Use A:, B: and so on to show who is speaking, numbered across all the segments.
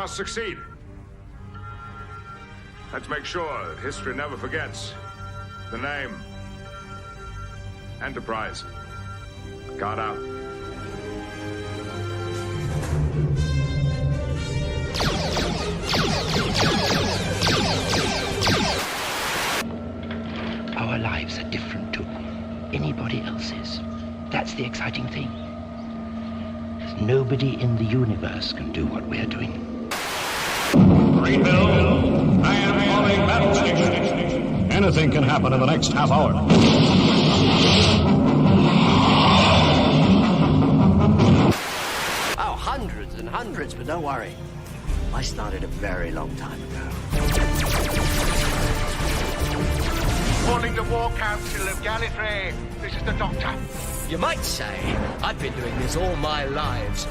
A: must succeed. Let's make sure that history never forgets the name. Enterprise. Guard out.
B: Our lives are different to anybody else's. That's the exciting thing. Nobody in the universe can do what we're doing.
C: Greenville, I am calling battle station. Anything can happen in the next half hour.
D: Oh, hundreds and hundreds, but don't worry. I started a very long time ago.
E: Calling the War Council of Gallifrey. This is the Doctor.
D: You might say I've been doing this all my lives.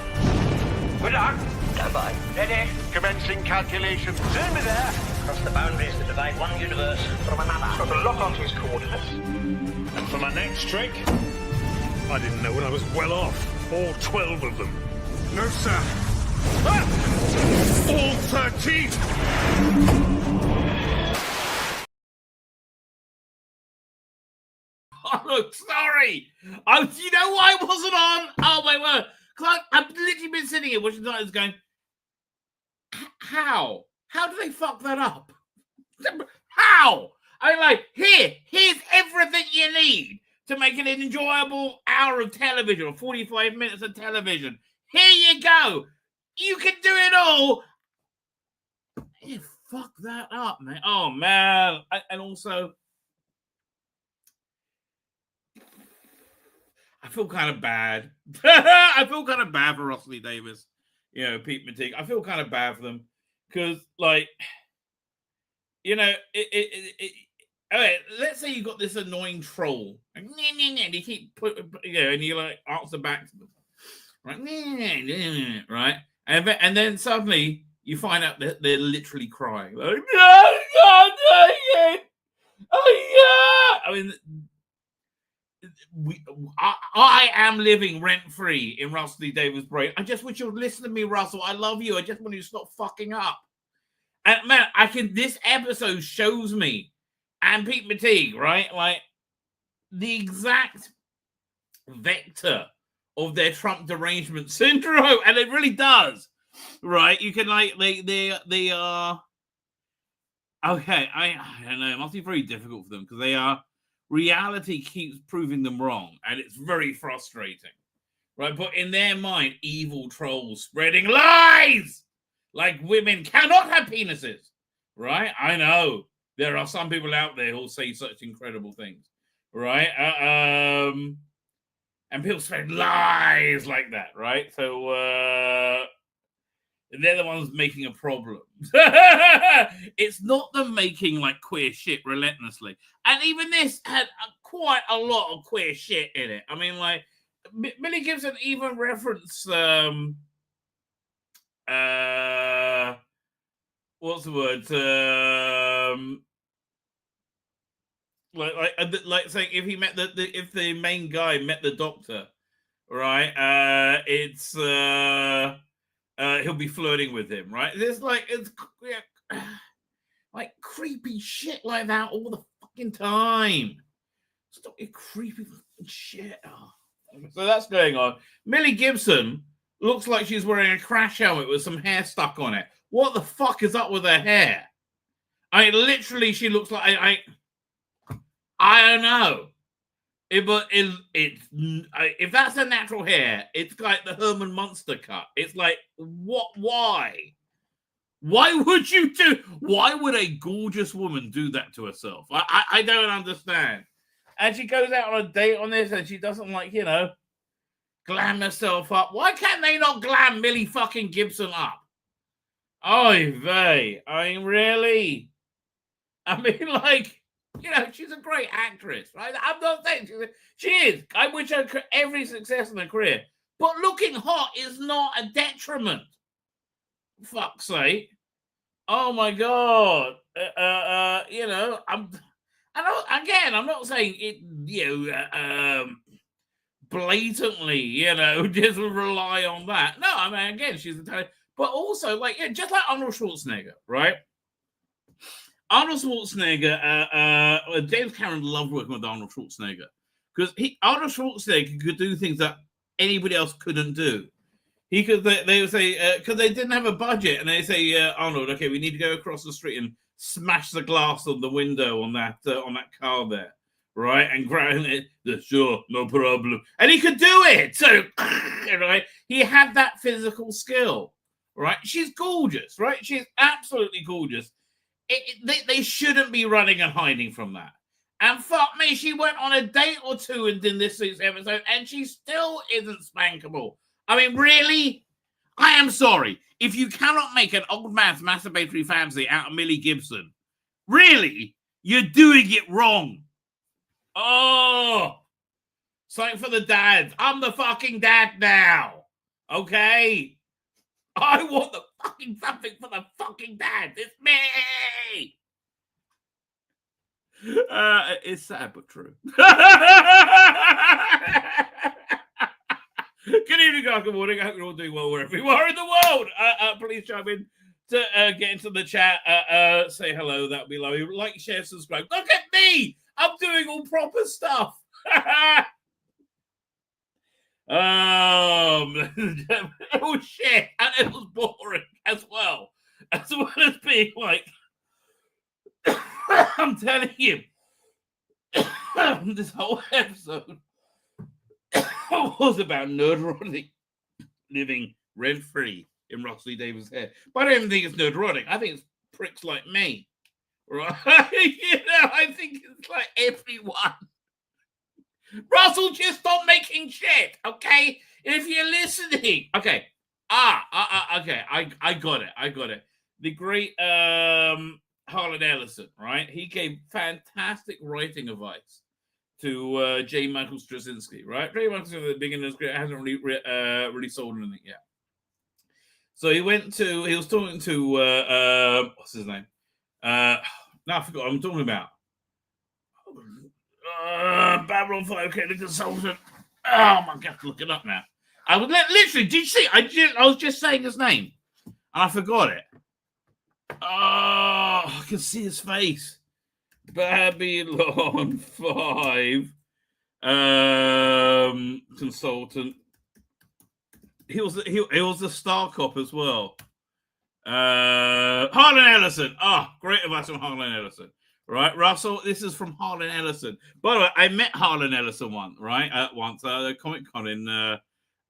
E: Good luck.
D: Stand by.
E: Ready. Commencing calculations. Soon be there.
F: Cross the boundaries that divide one universe from another.
E: Got to lock onto his coordinates.
G: And for my next trick, I didn't know when I was well off. All 12 of them.
A: No, sir.
G: Ah! All 13!
H: Oh, sorry. Oh, you know why I wasn't on? Oh, my word. Because I've literally been sitting here watching the titles going, how? How do they fuck that up? How? I'm like, here's everything you need to make an enjoyable hour of television or 45 minutes of television. Here you go. You can do it all. You fuck that up, man. Oh, man. And also, I feel kind of bad. I feel kind of bad for Rosalie Davis, you know, Pete Matigue. I feel kind of bad for them because, like, you know, okay, let's say you got this annoying troll, and you keep and you like answer back to them, right? Right, and then suddenly you find out that they're literally crying, like, oh yeah. I mean, I am living rent-free in Russell D. Davis' brain. I just wish you would listen to me, Russell. I love you. I just want you to stop fucking up. And man, this episode shows me and Pete Matigue, right? Like the exact vector of their Trump derangement syndrome. And it really does. Right? You can like they are okay. I don't know, it must be very difficult for them because they are. Reality keeps proving them wrong, and it's very frustrating, right? But in their mind, evil trolls spreading lies like women cannot have penises, right? I know there are some people out there who'll say such incredible things, right? And people spread lies like that, right? So they're the ones making a problem. It's not them making like queer shit relentlessly. And even this had quite a lot of queer shit in it. I mean, like, Millie Gibson even referenced, what's the word? Like saying if he met if the main guy met the Doctor, right? It's he'll be flirting with him, right? There's like like creepy shit like that all the fucking time. Stop your creepy fucking shit. Oh. So that's going on. Millie Gibson looks like she's wearing a crash helmet with some hair stuck on it. What the fuck is up with her hair? I mean, literally, she looks like I don't know. But if that's a natural hair, it's like the Herman Munster cut. It's like, what? Why? Why would you do? Why would a gorgeous woman do that to herself? I don't understand. And she goes out on a date on this, and she doesn't like, you know, glam herself up. Why can't they not glam Millie fucking Gibson up? Oy vey. I mean, really? I mean, like, you know, she's a great actress, right? I'm not saying she is. I wish her every success in her career. But looking hot is not a detriment. Fuck's sake. Oh, my God. You know, I'm not saying it, you know, blatantly, you know, just rely on that. No, I mean, again, she's a talent. But also, like, yeah, just like Arnold Schwarzenegger, right? Arnold Schwarzenegger, James Cameron loved working with Arnold Schwarzenegger because Arnold Schwarzenegger could do things that anybody else couldn't do. He could. They would say because they didn't have a budget, and they say, Arnold, okay, we need to go across the street and smash the glass on the window on that car there, right? And grab it. Sure, no problem. And he could do it. So, right, he had that physical skill, right? She's gorgeous, right? She's absolutely gorgeous. They shouldn't be running and hiding from that. And fuck me, she went on a date or two in this week's episode, and she still isn't spankable. I mean, really? I am sorry. If you cannot make an old man's masturbatory fantasy out of Millie Gibson, really, you're doing it wrong. Oh, something for the dads. I'm the fucking dad now. Okay? I want the fucking something for the fucking dad. It's me. It's sad but true. Good evening, guys. Good morning. I hope you're all doing well wherever you are in the world. Please chime in to get into the chat. Say hello. That would be lovely. Like, share, subscribe. Look at me. I'm doing all proper stuff. Oh shit. And it was boring as well. As well as being like, I'm telling you, this whole episode was about nerd-rotting living rent-free in Russell Lee Davis' head. But I don't even think it's nerd-rotting. I think it's pricks like me. Right? I think it's like everyone. Russell, just stop making shit, okay? If you're listening. Okay. Okay. I got it. The great Harlan Ellison, right? He gave fantastic writing advice to J. Michael Straczynski, right? J. Michael Straczynski, at the beginning of his career, hasn't really sold anything yet. So he was talking to, what's his name? No, I forgot what I'm talking about. Babylon 5K, the consultant. Oh my God, look it up now. I was literally, did you see? I was just saying his name and I forgot it. Oh, I can see his face. Babylon 5 consultant. He was the Star Cop as well. Harlan Ellison. Great advice from Harlan Ellison. Right, Russell, this is from Harlan Ellison. By the way, I met Harlan Ellison once at a Comic-Con in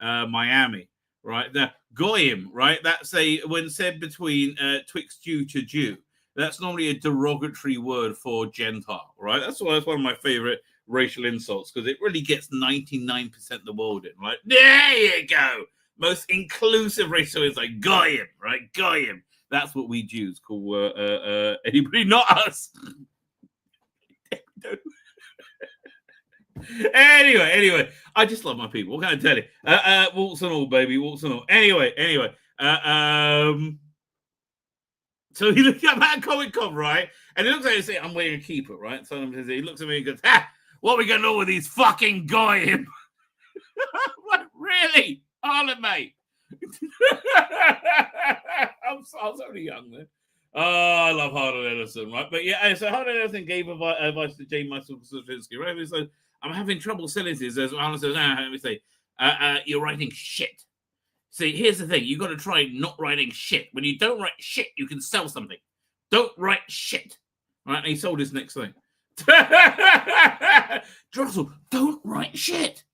H: Miami. Right, the goyim, right? That's when said between twixt Jew to Jew. That's normally a derogatory word for Gentile, right? That's one of my favorite racial insults because it really gets 99% of the world in. Right, there you go. Most inclusive racial is like goyim, right? Goyim. That's what we Jews call anybody, not us. Anyway, I just love my people. What can I tell you? Waltz and all, baby, waltz and all. Anyway. So he looks at that Comic-Con, right? And he looks at me and says, I'm wearing a keeper, right? So he looks at me and goes, what are we going to do with these fucking goyim? I'm like, really? Harlan, mate. I was only young then. I love Harlan Ellison, right? But yeah, so Harlan Ellison gave advice to J. Michael Straczynski, right? He said, I'm having trouble selling this. Harlan says, let me say, you're writing shit. See, here's the thing. You got to try not writing shit. When you don't write shit, you can sell something. Don't write shit. Right? And he sold his next thing. Russell, don't write shit.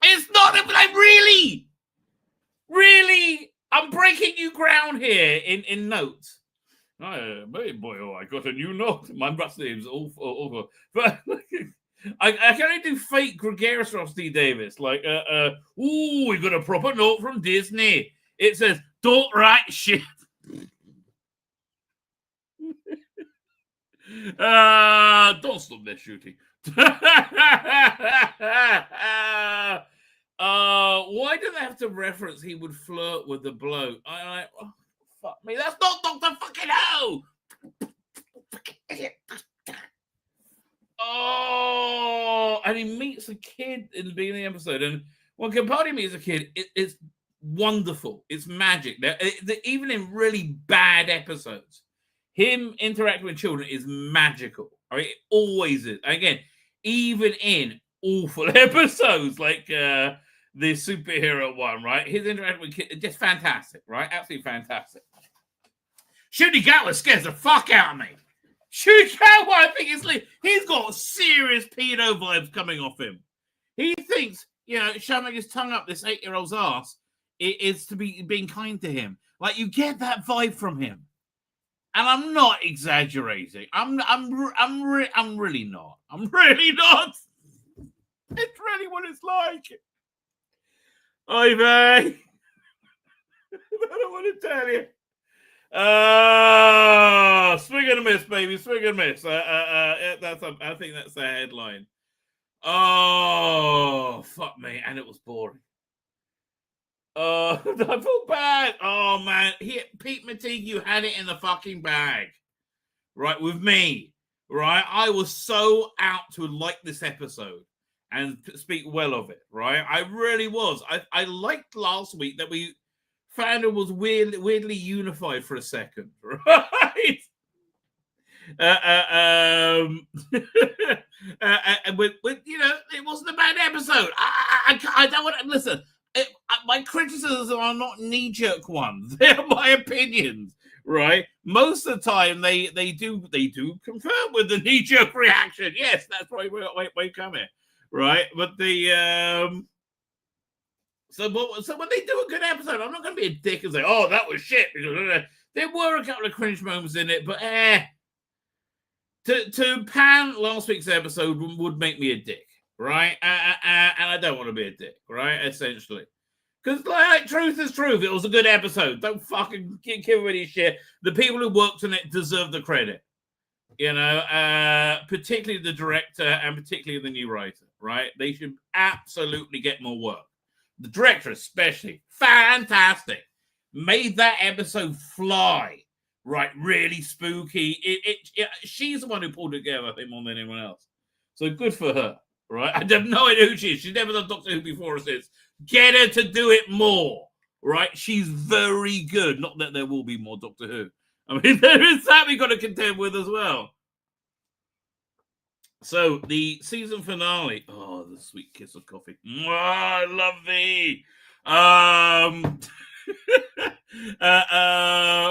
H: It's not like really. I'm breaking new ground here in notes. Oh, boy, I got a new note. My last name's awful. But I can only do fake gregarious Ross D. Davis. Like, we got a proper note from Disney. It says, don't write shit. Don't stop their shooting. Why do they have to reference he would flirt with the bloke? Fuck me. That's not Dr. Fucking Who. Oh, and he meets a kid in the beginning of the episode. And when Capaldi meets a kid, it's wonderful. It's magic. Even in really bad episodes, him interacting with children is magical. I mean, it always is. Again, even in awful episodes like the superhero one, right? His interaction with kids, just fantastic, right? Absolutely fantastic. Shooty Gatwa scares the fuck out of me. Shooty Gatwa, I think he's got serious pedo vibes coming off him. He thinks, shoving his tongue up this 8-year-old's ass is to be being kind to him. Like, you get that vibe from him. And I'm not exaggerating. I'm really not. I'm really not. It's really what it's like. Oy vey. I don't want to tell you. Swing and a miss, baby. Swing and a miss. I think that's the headline. Oh, fuck me. And it was boring. I feel bad. Oh, man. Pete Mateague, you had it in the fucking bag. Right, with me. Right? I was so out to like this episode and speak well of it. Right? I really was. I liked last week that we found it was weirdly unified for a second. Right? But it wasn't a bad episode. I don't want to listen. My criticisms are not knee-jerk ones. They're my opinions, right? Most of the time, they do confirm with the knee-jerk reaction. Yes, that's why we come here, right? But so when they do a good episode, I'm not going to be a dick and say, "Oh, that was shit." There were a couple of cringe moments in it, but to pan last week's episode would make me a dick. Right? And I don't want to be a dick, right? Essentially. Because, like, truth is truth. It was a good episode. Don't fucking give everybody shit. The people who worked on it deserve the credit. Particularly the director and particularly the new writer, right? They should absolutely get more work. The director especially. Fantastic. Made that episode fly. Right? Really spooky. She's the one who pulled it together, I think, more than anyone else. So good for her. Right? I have no idea who she is. She's never done Doctor Who before or since. Get her to do it more. Right? She's very good. Not that there will be more Doctor Who. I mean, there is that we've got to contend with as well. So, the season finale. Oh, the sweet kiss of coffee. I love thee. What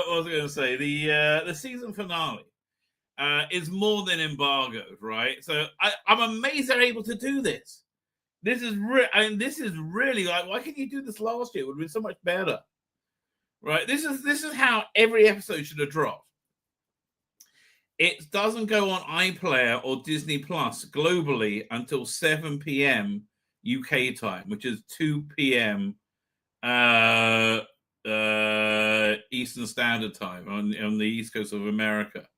H: was I going to say? The season finale. Is more than embargoed, right? So I'm amazed they're able to do this. This is really like, why couldn't you do this last year? It would have been so much better, right? This is how every episode should have dropped. It doesn't go on iPlayer or Disney Plus globally until 7 p.m. UK time, which is 2 p.m. Eastern Standard Time on the East Coast of America.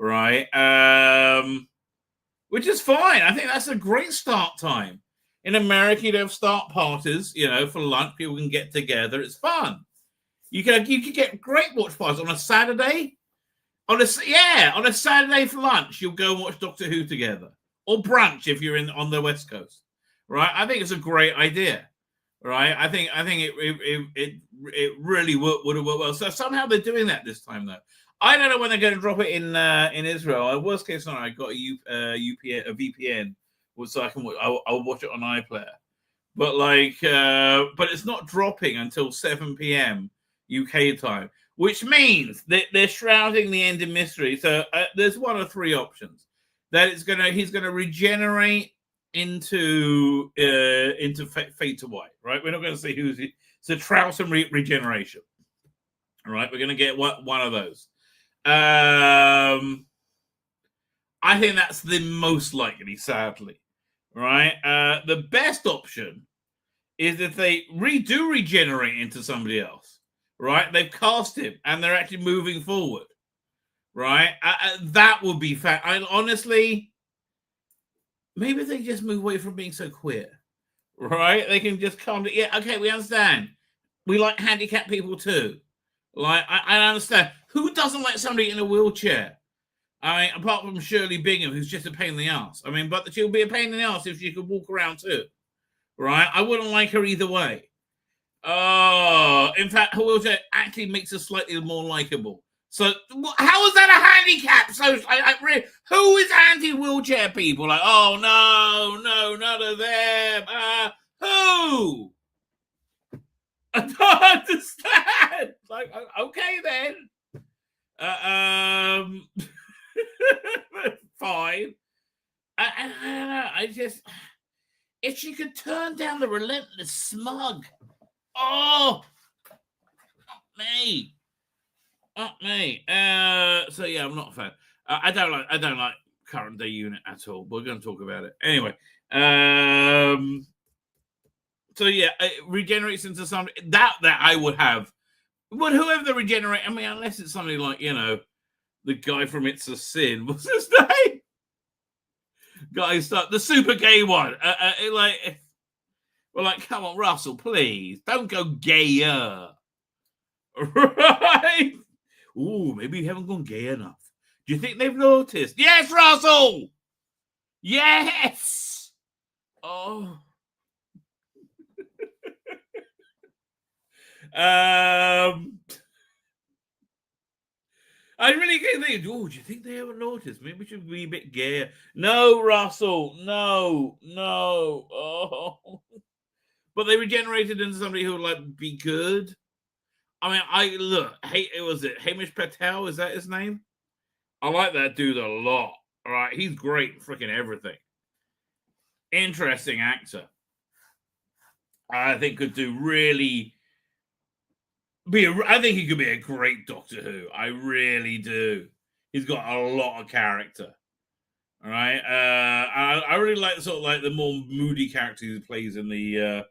H: Right, which is fine. I think that's a great start time. In America, you'd have start parties, for lunch. People can get together. It's fun. You can get great watch parties on a Saturday. On a Saturday for lunch, you'll go and watch Doctor Who together, or brunch if you're on the West Coast. Right, I think it's a great idea. Right, I think it really would have worked well. So somehow they're doing that this time, though. I don't know when they're going to drop it in Israel. Worst case scenario, I got a VPN, so I can I'll watch it on iPlayer. But but it's not dropping until 7 p.m. UK time, which means that they're shrouding the end in mystery. So there's one of three options: that he's gonna regenerate into Fate to White. Right? We're not going to see who's it. It's a Troughton regeneration. All right, we're going to get one of those. I think that's the most likely, sadly. Right? The best option is if they do regenerate into somebody else. Right? They've cast him and they're actually moving forward. Right? That would be honestly, maybe they just move away from being so queer. Right? They can just come to, yeah, okay, we understand. We like handicapped people too. Like, I understand. Who doesn't like somebody in a wheelchair? I mean, apart from Shirley Bingham, who's just a pain in the ass. I mean, but she'll be a pain in the ass if she could walk around too. Right? I wouldn't like her either way. Oh, in fact, her wheelchair actually makes her slightly more likable. So, how is that a handicap? So, who is anti-wheelchair people? Like, oh no, none of them. Who? I don't understand. Like, okay then. Fine. I don't know. I just, if she could turn down the relentless smug. Oh, me. Me. So yeah, I'm not a fan. I don't like current day unit at all. We're going to talk about it anyway. So yeah, it regenerates into something that I would have. But whoever the regenerate, I mean, unless it's something like, you know, the guy from It's a Sin. What's his name? Guy start the super gay one. We're like, come on, Russell, please don't go gayer. Right? Ooh, maybe you haven't gone gay enough. Do you think they've noticed? Yes, Russell! Yes! Oh. I really can't think, oh, do you think they haven't noticed? Maybe we should be a bit gayer. No, Russell, no. Oh. But they regenerated into somebody who would like be good. I mean, was it Hamish Patel? Is that his name? I like that dude a lot. All right, he's great in freaking everything. Interesting actor. I think could do really I think he could be a great Doctor Who. I really do. He's got a lot of character. All right. I really like sort of like the more moody characters he plays in the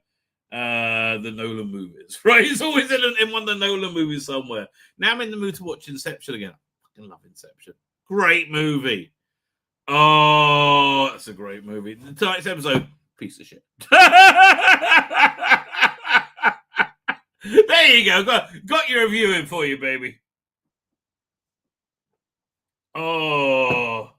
H: Nolan movies, right? He's always in one of the Nolan movies somewhere. Now I'm in the mood to watch Inception again. I fucking love Inception. Great movie. Oh, that's a great movie. Tonight's episode, piece of shit. There you go. Got your review in for you, baby. Oh,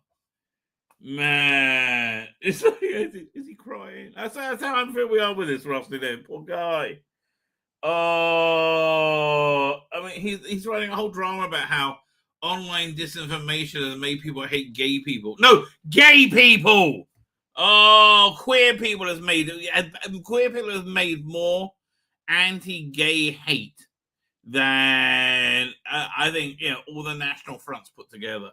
H: man. It's like, is he crying? That's how unfair we are with this Rusty then. Poor guy. Oh, I mean, he's writing a whole drama about how online disinformation has made people hate gay people. No, gay people. Oh, queer people has made more anti-gay hate than I think, you know, all the national fronts put together.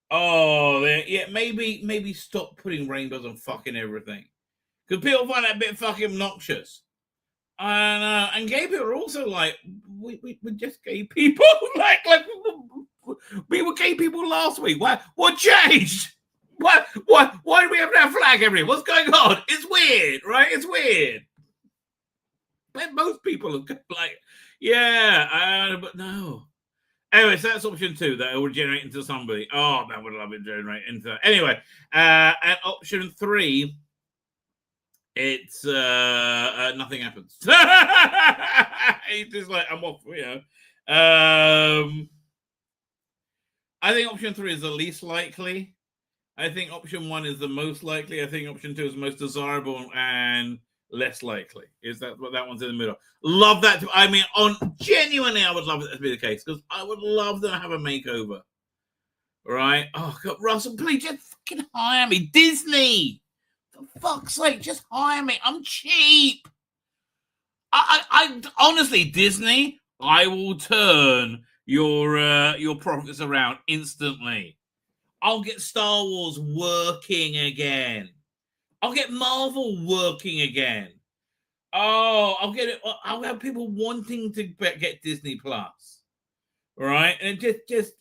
H: Oh, yeah, maybe stop putting rainbows on fucking everything, because people find that a bit fucking obnoxious. And gay people are also like, we're just gay people. like we were gay people last week. What changed? Why do we have that flag everywhere? What's going on? It's weird, right? It's weird. But most people are like, yeah, but no. Anyway, so that's option 2, that it will generate into somebody. Oh, man, would love it generate into. Anyway, and option 3, it's nothing happens. It's just like, I'm off, you know. I think option 3 is the least likely. I think option 1 is the most likely. I think option 2 is the most desirable and less likely. Is that what that one's in the middle? Love that. I mean, genuinely, I would love it to be the case, because I would love them to have a makeover. Right? Oh God, Russell, please just fucking hire me, Disney. For fuck's sake, just hire me. I'm cheap. I honestly, Disney, I will turn your profits around instantly. I'll get Star Wars working again. I'll get Marvel working again. Oh, I'll get it. I'll have people wanting to get Disney Plus, right? And just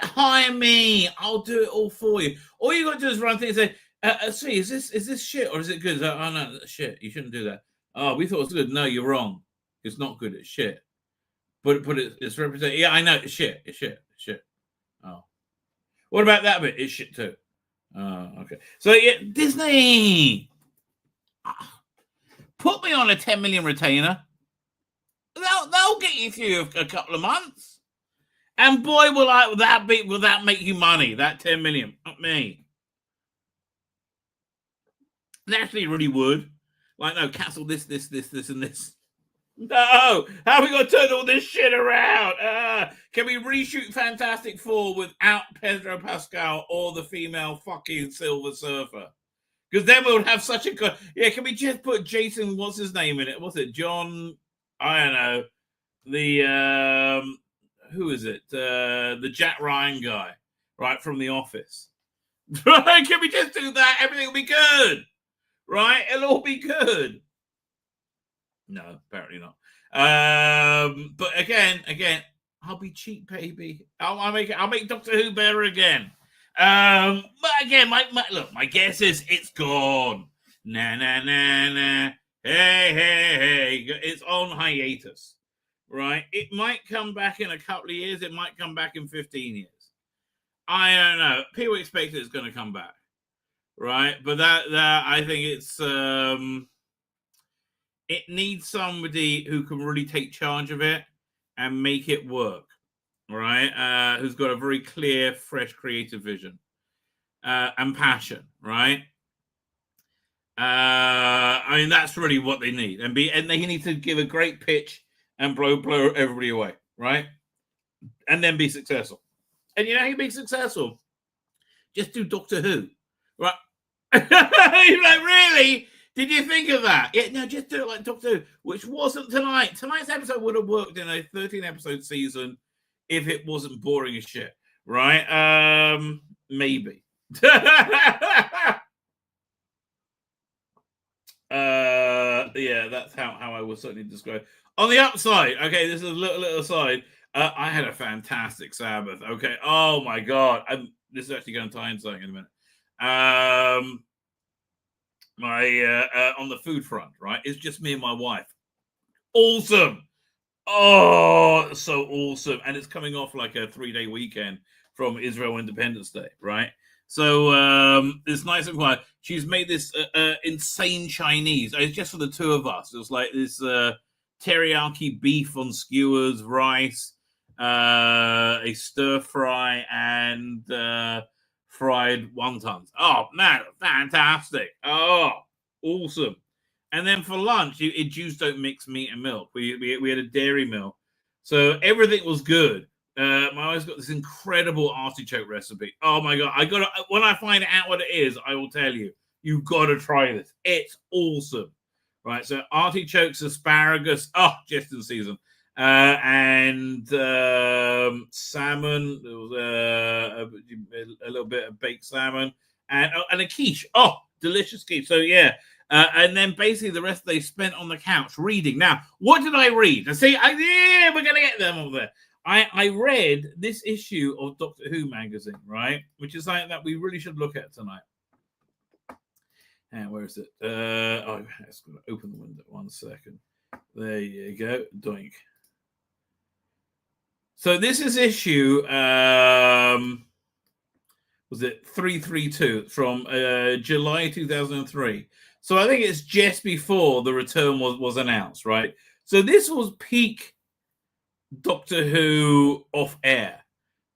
H: hire me. I'll do it all for you. All you got to do is run things and say, "See, is this shit or is it good?" Oh no, that's shit. You shouldn't do that. Oh, we thought it was good. No, you're wrong. It's not good. It's shit. But it's represented. Yeah, I know. It's shit. It's shit. It's shit. Oh, what about that bit? It's shit too. Oh, okay. So yeah, Disney, put me on a 10 million retainer. They'll get you through a couple of months, and boy, will that make you money? That 10 million, not me. It actually really would. Like, no, cancel this, and this. No, how are we going to turn all this shit around? Can we reshoot Fantastic Four without Pedro Pascal or the female fucking Silver Surfer? Because then we would have such a good. Yeah, can we just put Jason? What's his name in it? What's it? John? I don't know. The who is it? The Jack Ryan guy, right, from The Office. Right? Can we just do that? Everything will be good, right? It'll all be good. No, apparently not. But again, I'll be cheap, baby. I'll make Doctor Who better again. But again, my guess is it's gone. Nah. Hey. It's on hiatus, right? It might come back in a couple of years. It might come back in 15 years. I don't know. People expect it's going to come back, right? But that I think it's it needs somebody who can really take charge of it and make it work, right? Who's got a very clear, fresh, creative vision and passion, right? I mean, that's really what they need, and they need to give a great pitch and blow everybody away, right? And then be successful. And you know how you be successful? Just do Doctor Who, right? You're like, really? Did you think of that? Yeah, no, just do it like Doctor Who, which wasn't tonight. Tonight's episode would have worked in a 13-episode season if it wasn't boring as shit, right? Maybe. Yeah, that's how I would certainly describe it. On the upside, okay, this is a little aside. I had a fantastic Sabbath. Okay, oh my god, this is actually going to tie in something in a minute. On the food front, right? It's just me and my wife. Awesome. Oh, so awesome. And it's coming off like a 3-day weekend from Israel Independence Day, right? So it's nice and quiet. She's made this insane Chinese. It's just for the two of us. It was like this teriyaki beef on skewers, rice, a stir fry, and fried wontons. Oh man, fantastic! Oh, awesome! And then for lunch, Jews don't mix meat and milk. We had a dairy milk, so everything was good. My wife's got this incredible artichoke recipe. Oh my god! When I find out what it is, I will tell you. You've got to try this. It's awesome, right? So artichokes, asparagus. Oh, just in season. And salmon. There was a little bit of baked salmon and a quiche. Oh, delicious quiche. So yeah, and then basically the rest they spent on the couch reading. Now, what did I read? See, we're gonna get them over there. I read this issue of Doctor Who magazine, right, which is something that we really should look at tonight. And where is it? It's going to open the window. 1 second. There you go. Doink. So this is issue, was it 332 from July 2003. So I think it's just before the return was announced, right? So this was peak Doctor Who off air,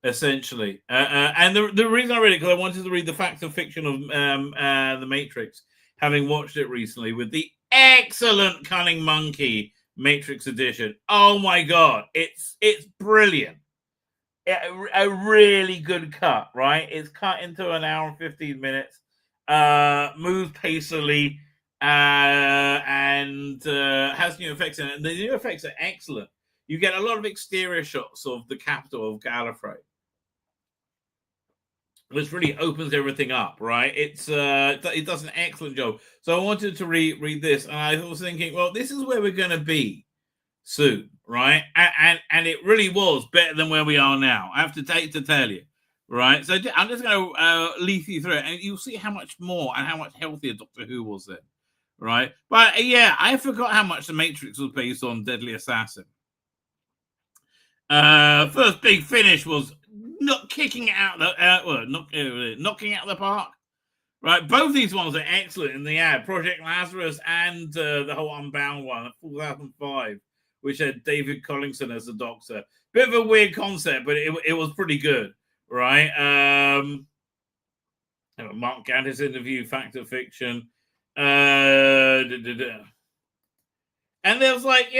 H: essentially. And the reason I read it, because I wanted to read the fact and fiction of The Matrix, having watched it recently with the excellent Cunning Monkey Matrix edition. Oh my god, it's brilliant. A really good cut, right? It's cut into an hour and 15 minutes, moves pacily, and has new effects in it. And the new effects are excellent. You get a lot of exterior shots of the capital of Gallifrey, which really opens everything up, right? It does an excellent job. So I wanted to read this, and I was thinking, well, this is where we're going to be soon, right? And it really was better than where we are now. I have to tell you, right? So I'm just going to leaf you through it, and you'll see how much more and how much healthier Doctor Who was then, right? But yeah, I forgot how much The Matrix was based on Deadly Assassin. First big finish was knocking out the park, right? Both these ones are excellent in the ad. Project Lazarus and the whole Unbound one, 2005, which had David Collingson as the Doctor. Bit of a weird concept, but it was pretty good, right? Mark Gatiss interview, Fact or Fiction, And there was like,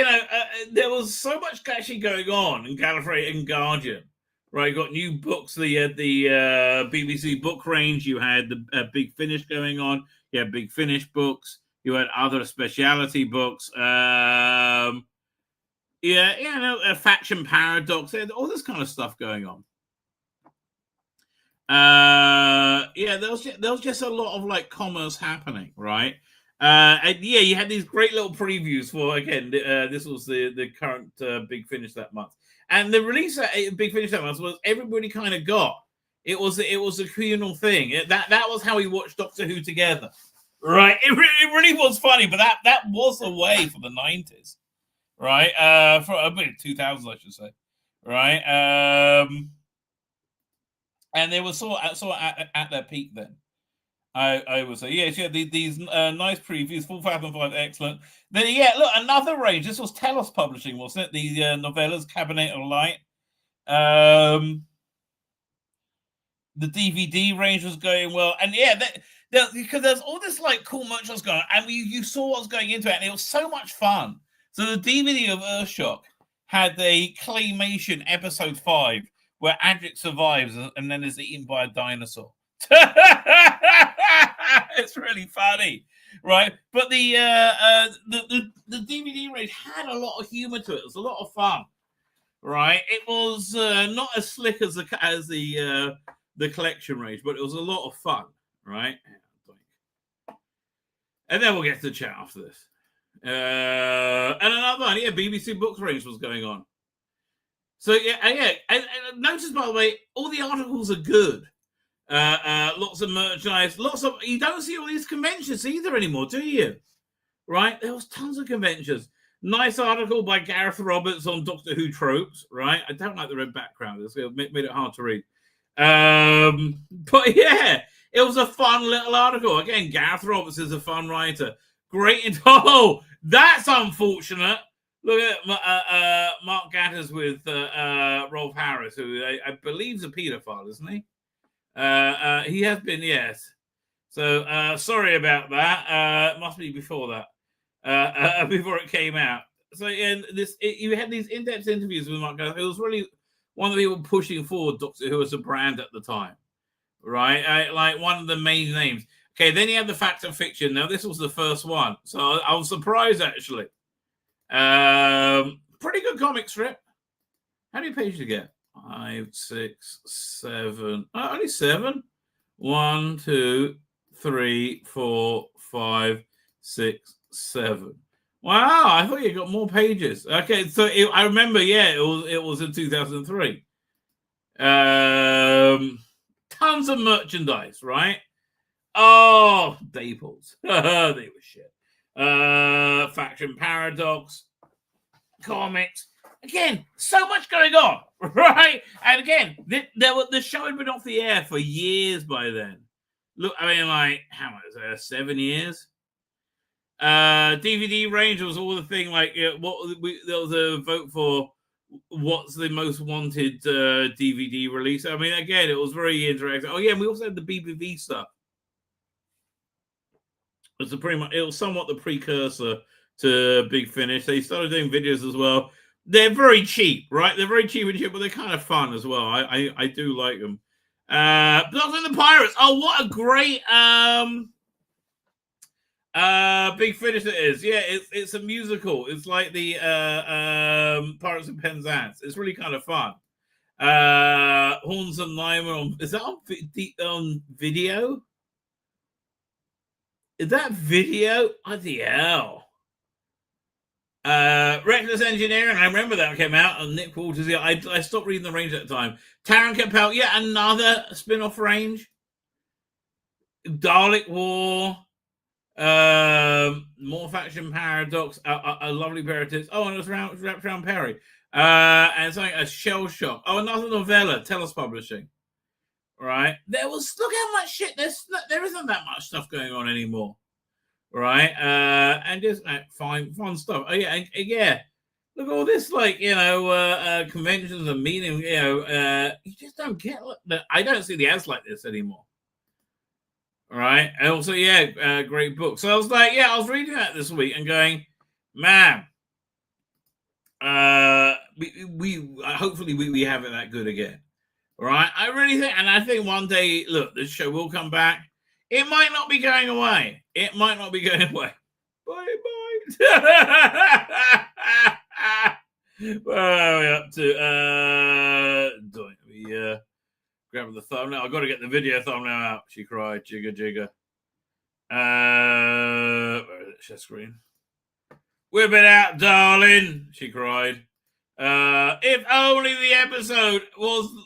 H: there was so much actually going on in Gallifrey and Guardian, right? You got new books, the BBC book range. You had the Big Finish going on. You had Big Finish books. You had other speciality books. Faction Paradox. All this kind of stuff going on. There was just a lot of like commerce happening, right? You had these great little previews for, again, this was the current Big Finish that month, and the release at Big Finish that month was everybody kind of got it was a communal thing. That was how we watched Doctor Who together, right? It really was funny, but that was the way for the 90s, right? For a bit 2000s, I should say, right? And they were sort of at their peak then. I would say, yes, yeah, these nice previews, Full Fathom 5, excellent. Then, look, another range. This was Telos Publishing, wasn't it? The novellas, Cabinet of Light. The DVD range was going well. And, because there's all this, like, cool merchandise going on. And you saw what was going into it, and it was so much fun. So the DVD of Earthshock had the claymation episode 5, where Adric survives and then is eaten by a dinosaur. It's really funny, right? But the DVD range had a lot of humor to it. It was a lot of fun, right? It was not as slick as the collection range, but it was a lot of fun, right? And then we'll get to the chat after this. And another one, BBC Books range was going on. So and notice, by the way, all the articles are good. Lots of merchandise, you don't see all these conventions either anymore, do you? Right? There was tons of conventions. Nice article by Gareth Roberts on Doctor Who tropes, right? I don't like the red background. It made it hard to read. But it was a fun little article. Again, Gareth Roberts is a fun writer. Great. Oh, that's unfortunate. Look at Mark Gatters with Rolf Harris, who I believe is a paedophile, isn't he? He has been, yes. So sorry about that. It must be before that, before it came out. So you had these in-depth interviews with Mark Gatters. It was really one of the people pushing forward Doctor Who as a brand at the time, right? Like one of the main names. Okay, then you had the Fact and Fiction. Now this was the first one, so I was surprised actually. Pretty good comic strip. How many pages you get? 5, 6, 7. Only 7. 1, 2, 3, 4, 5, 6, 7. Wow, I thought you got more pages. Okay, so I remember, it was in 2003. Tons of merchandise, right? Oh, Staples. They were shit. Faction Paradox, comics. Again, so much going on, right? And again, the show had been off the air for years by then. Look, I mean, like, how much is that? 7 years? DVD range was all the thing, like, there was a vote for what's the most wanted DVD release. I mean, again, it was very interactive. Oh, yeah, and we also had the BBV stuff. It was somewhat the precursor to Big Finish. They started doing videos as well. They're very cheap, right? They're very cheap and cheap, but they're kind of fun as well. I do like them. Doctor and the Pirates. Oh, what a great Big Finish it is. Yeah, it's a musical. It's like the Pirates of Penzance. It's really kind of fun. Horns and Lyman. Is that on video? Is that video? Oh, the hell. Reckless Engineering, I remember that came out on Nick Walters. I stopped reading the range at the time. Taron Capel, another spin-off range. Dalek War, more Faction Paradox, a lovely pair of tits. Oh, and it was wrapped around Perry. And something, a Shell Shock. Oh, another novella, Telos Publishing. Right? Look how much shit, there isn't that much stuff going on anymore. Right? And just fun stuff. Oh, yeah, look at all this, like, conventions and meetings, you just don't get, I don't see the ads like this anymore. right? And also, great book. So I was like, I was reading that this week and going, man, we hopefully we have it that good again, right? I really think, and I think one day, look, this show will come back. It might not be going away. It might not be going away. Bye. What are we up to? Grabbing the thumbnail. I've got to get the video thumbnail out. She cried. Jigger. Share screen. Whip it out, darling. She cried. If only the episode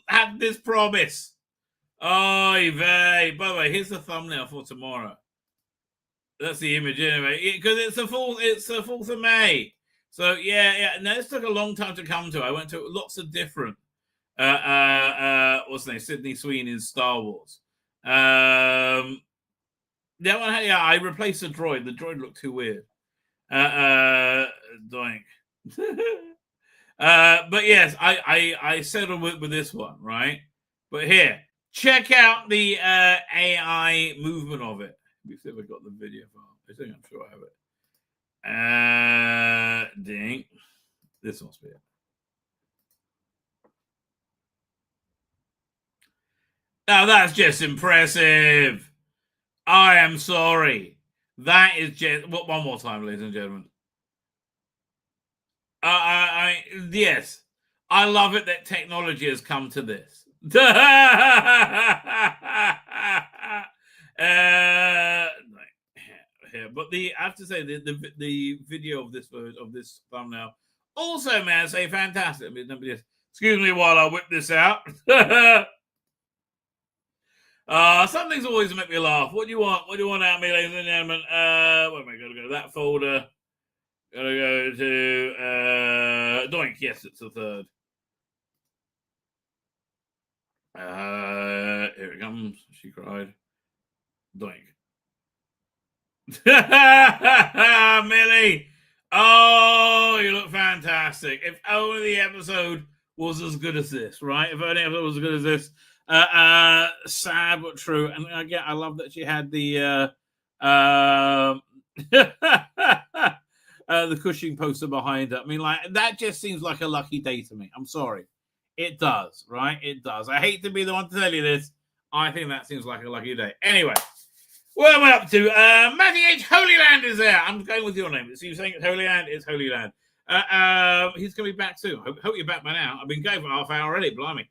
H: had this promise. Oy vey. By the way, here's the thumbnail for tomorrow. That's the image anyway. Because it's the 4th of May. So no, this took a long time to come to. I went to lots of different what's the name? Sydney Sweeney's Star Wars. That one, I replaced the droid. The droid looked too weird. Doink. But yes, I settled with this one, right? But here, check out the AI movement of it. Let me see if I got the video file. I'm sure I have it. Ding. This must be it. Now that's just impressive. I am sorry. That is just one more time, ladies and gentlemen. Yes, I love it that technology has come to this. But I have to say the video of this thumbnail also, man, say fantastic. I mean, excuse me while I whip this out. Some things always make me laugh. What do you want? What do you want out of me, ladies and gentlemen? Where am I going to go to that folder? Gotta go to Doink. Yes, it's the third. Here it comes. She cried. Doink. Millie. Oh, you look fantastic. If only the episode was as good as this, right? If only the episode was as good as this. Sad but true. And again, I love that she had the the Cushing poster behind her. I mean, like, that just seems like a lucky day to me. I'm sorry. It does, right? It does. I hate to be the one to tell you this. I think that seems like a lucky day. Anyway, what am I up to? Matthew H. Holyland is there. I'm going with your name. So you're saying it's Holyland? It's Holyland. He's going to be back soon. Hope you're back by now. I've been going for half an hour already. Blimey.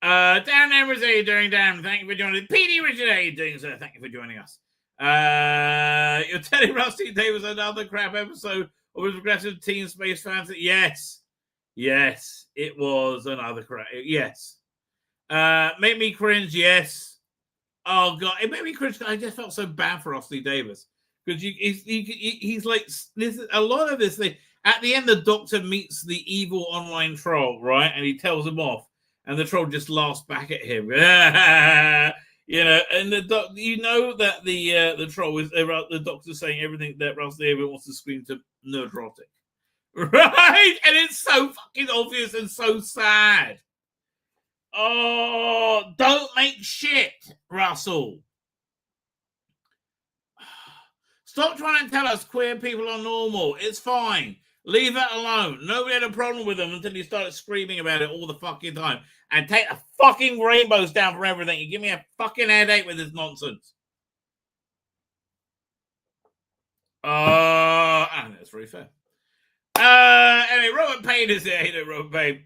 H: Dan Ambrose, how are you doing, Dan? Thank you for joining us. PD Richard, how are you doing, sir? Thank you for joining us. You're telling Rusty Davis another crap episode of his Progressive Teen Space Fantasy? Yes, it was another crap. Yes. Made me cringe, yes. Oh, God, it made me cringe. I just felt so bad for Rusty Davis. Because he's like, this is a lot of this thing. At the end, the Doctor meets the evil online troll, right? And he tells him off. And the troll just laughs back at him. You know, and that the troll is the Doctor's saying everything that Rusty Davis wants to scream to nerdrotic. Right? And it's so fucking obvious and so sad. Oh, don't make shit, Russell. Stop trying to tell us queer people are normal. It's fine. Leave it alone. Nobody had a problem with them until you started screaming about it all the fucking time. And take the fucking rainbows down from everything. You give me a fucking headache with this nonsense. And that's very fair. Anyway, Robert Payne is there. You know, Robert Payne.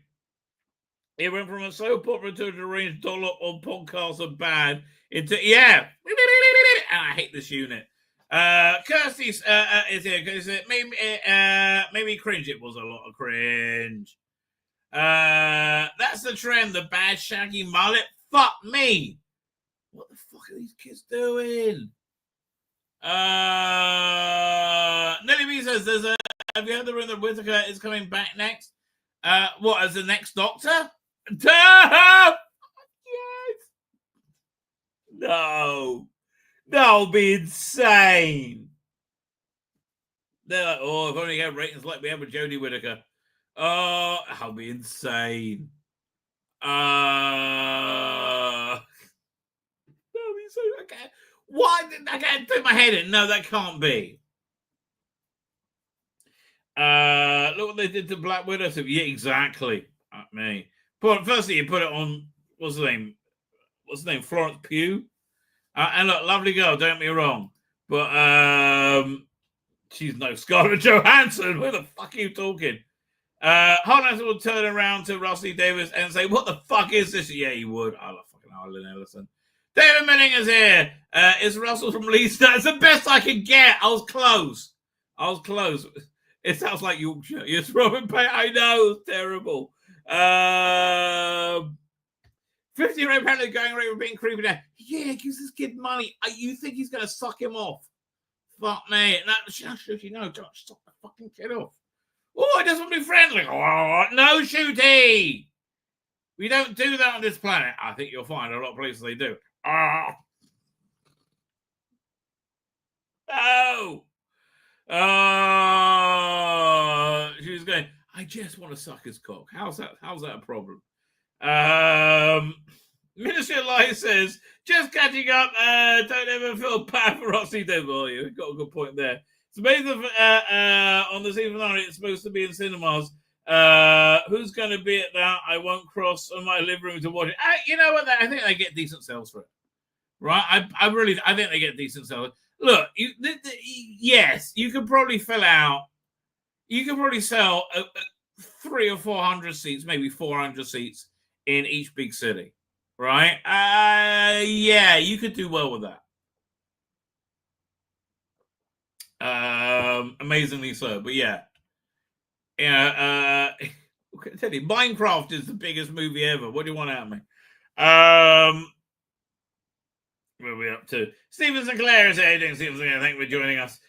H: He went from a soap opera to a deranged dollop on podcasts are bad into, and I hate this unit. Kirsty is here because it made me cringe. It was a lot of cringe. That's the trend, the bad shaggy mullet. Fuck me. What the fuck are these kids doing? Nelly B says have you heard the rumor that Whittaker is coming back next? What, as the next Doctor? Yes. No. That'll be insane. They're like, if only you have ratings like we have with Jodie Whittaker. Oh, that'll be insane. That'll be so Why did I get through my head in? No, that can't be. Look what they did to Black Widow. So, yeah, exactly. Me. Firstly, you put it on. What's the name? Florence Pugh. And look, lovely girl. Don't get me wrong, but she's no Scarlett Johansson. Where the fuck are you talking? Harlan will turn around to Rusty Davis and say, "What the fuck is this?" Yeah, he would. I love fucking Harlan Ellison. David Milling is here. It's Russell from Leeds. That's the best I could get. I was close. It sounds like Yorkshire. Yes, Robin Payne. I know. It's terrible. 50-year-old apparently going around with being creepy now. Yeah, gives this kid money. You think he's going to suck him off? Fuck me. No, Josh, suck the fucking kid off. Oh, I just want to be friendly. Oh, no shooty. We don't do that on this planet. I think you'll find a lot of places they do. Oh. She was going, I just want to suck his cock. How's that a problem? Ministry of Light says, just catching up, don't ever feel bad for Rossi Devil. You've got a good point there. It's amazing on the season finale, it's supposed to be in cinemas. Who's going to be at that? I won't cross on my living room to watch it. You know what? I think they get decent sales for it. Right? I think they get decent sales. Look, yes, you could probably fill out. You could probably sell 300 or 400 seats, maybe 400 seats in each big city, right? Yeah, you could do well with that. Amazingly so, but yeah. I tell you, Minecraft is the biggest movie ever. What do you want out of me? Where are we up to? Stephen Sinclair is here. Stephen Sinclair, thank you for joining us.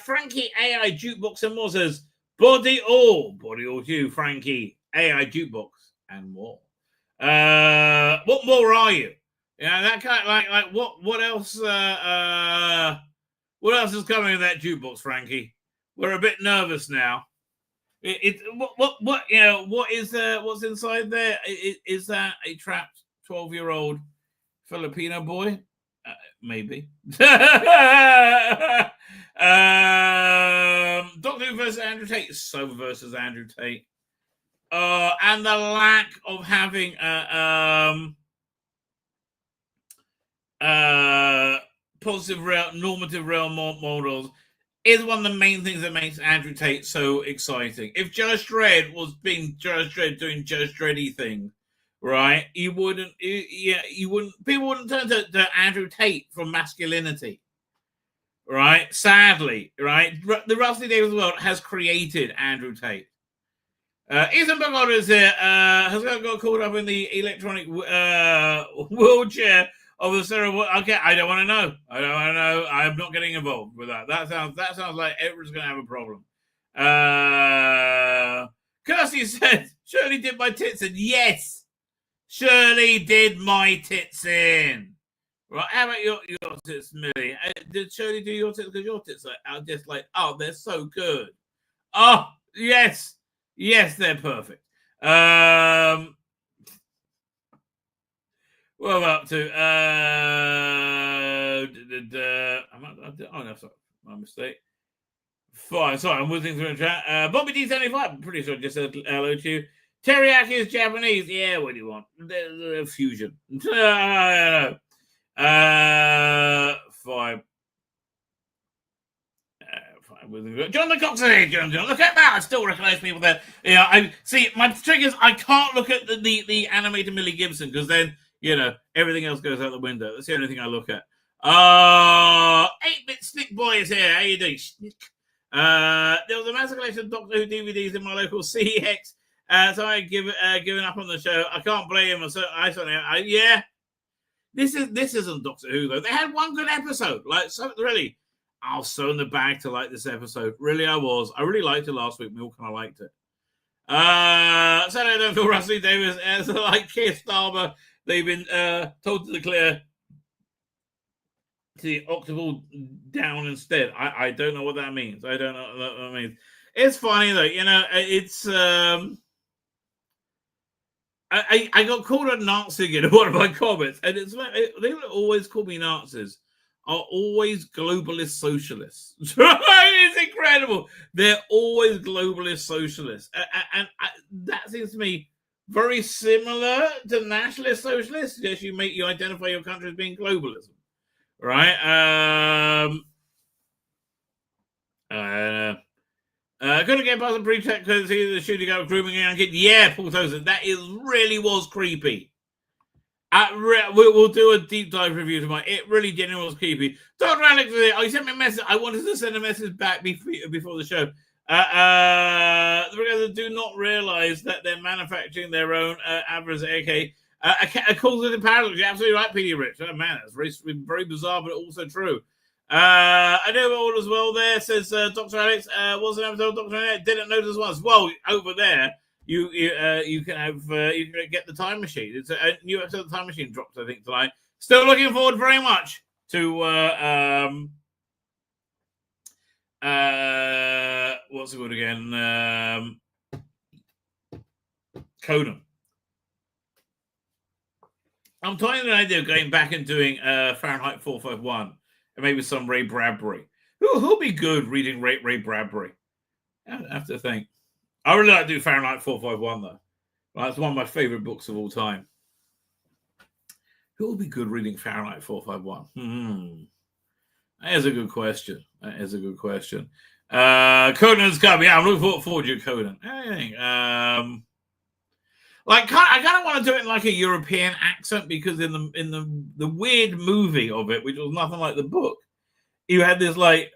H: Frankie AI Jukebox and more says, body all you, Frankie AI Jukebox and more. What more are you? Yeah, that kind of like what else? What else is coming in that jukebox, Frankie? We're a bit nervous now. What you know? What is what's inside there? Is that a trapped 12-year-old Filipino boy? Maybe. Doctor Who versus Andrew Tate. So versus Andrew Tate. And the lack of having positive normative role models is one of the main things that makes Andrew Tate so exciting. If Judge Dredd was being Judge Dredd doing Judge Dreddy thing, right? You wouldn't. People wouldn't turn to Andrew Tate for masculinity, right? Sadly, right? The Rusty Davis world has created Andrew Tate. Ethan Bogart is here. Has got caught up in the electronic wheelchair of the cerebral. Okay, I don't want to know. I'm not getting involved with that. That sounds like everyone's going to have a problem. Kirsty said, Shirley did my tits in. Yes, Shirley did my tits in. Right, how about your tits, Millie? Did Shirley do your tits? Because your tits are just like, oh, they're so good. Oh, yes. Yes, they're perfect. What am I up to? Oh, no, sorry. My mistake. Fine. Sorry, I'm whizzing through the chat. Bobby D75, I'm pretty sure I just said hello to you. Teriyaki is Japanese. Yeah, what do you want? They're fusion. I don't know. Fine. John the Cox is here, John. Look at that. I still recognize people there. Yeah, I see. My trick is I can't look at the animated Millie Gibson because then, you know, everything else goes out the window. That's the only thing I look at. 8-Bit Snick Boy is here. How you doing, Snick? There was a massive collection of Doctor Who DVDs in my local CX. So I given up on the show. I can't blame him. Yeah. This isn't Doctor Who though. They had one good episode. Like, so really, I was so in the bag to like this episode. Really, I was. I really liked it last week. We all kind of liked it. Saturday don't feel Rusty Davis as like Keir Starmer. They've been told to declare the octable down instead. I don't know what that means. I don't know what that means. It's funny though. You know, it's I got called a Nazi again in one of my comments, and it's like they always call me Nazis. Are always globalist socialists. It's incredible. They're always globalist socialists, and that seems to me very similar to nationalist socialists. Yes, you identify your country as being globalism, right? Couldn't get past the pre-check because the shooting out grooming young kid. Yeah, Paul Tozer, that really was creepy. We'll do a deep dive review tomorrow. It really genuinely was creepy. Dr. Alex, I sent me a message. I wanted to send a message back before the show. The do not realize that they're manufacturing their own average AK. Calls it a paradox. You're absolutely right, PD Rich. Oh, man, that's very bizarre, but also true. I know all as well there, says Dr. Alex. Was an episode of Dr. Alex? Didn't notice once. Well, over there. You can get the time machine. It's a new episode of the time machine drops, I think, tonight. Still looking forward very much to what's it called again? Conan. I'm toying the idea of going back and doing Fahrenheit 451 and maybe some Ray Bradbury. Who'll be good reading Ray Bradbury? I have to think. I really like to do Fahrenheit 451, though. Well, it's one of my favorite books of all time. Who will be good reading Fahrenheit 451? That is a good question. Conan's coming. Yeah, I'm looking forward to Conan. I kind of want to do it in like a European accent because in the weird movie of it, which was nothing like the book, you had this like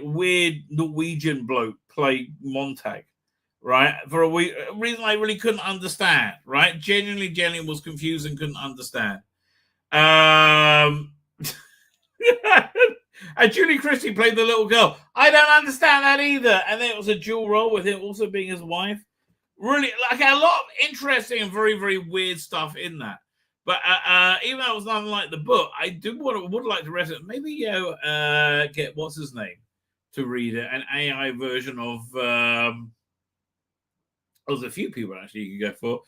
H: weird Norwegian bloke play Montag. Right, for a reason I really couldn't understand. Right, genuinely was confused and couldn't understand. And Julie Christie played the little girl. I don't understand that either. And then it was a dual role with him also being his wife. Really, like a lot of interesting and very, very weird stuff in that. But even though it was nothing like the book, I would like to rest it. Maybe get what's his name to read it, an AI version of. There's a few people actually you can go for.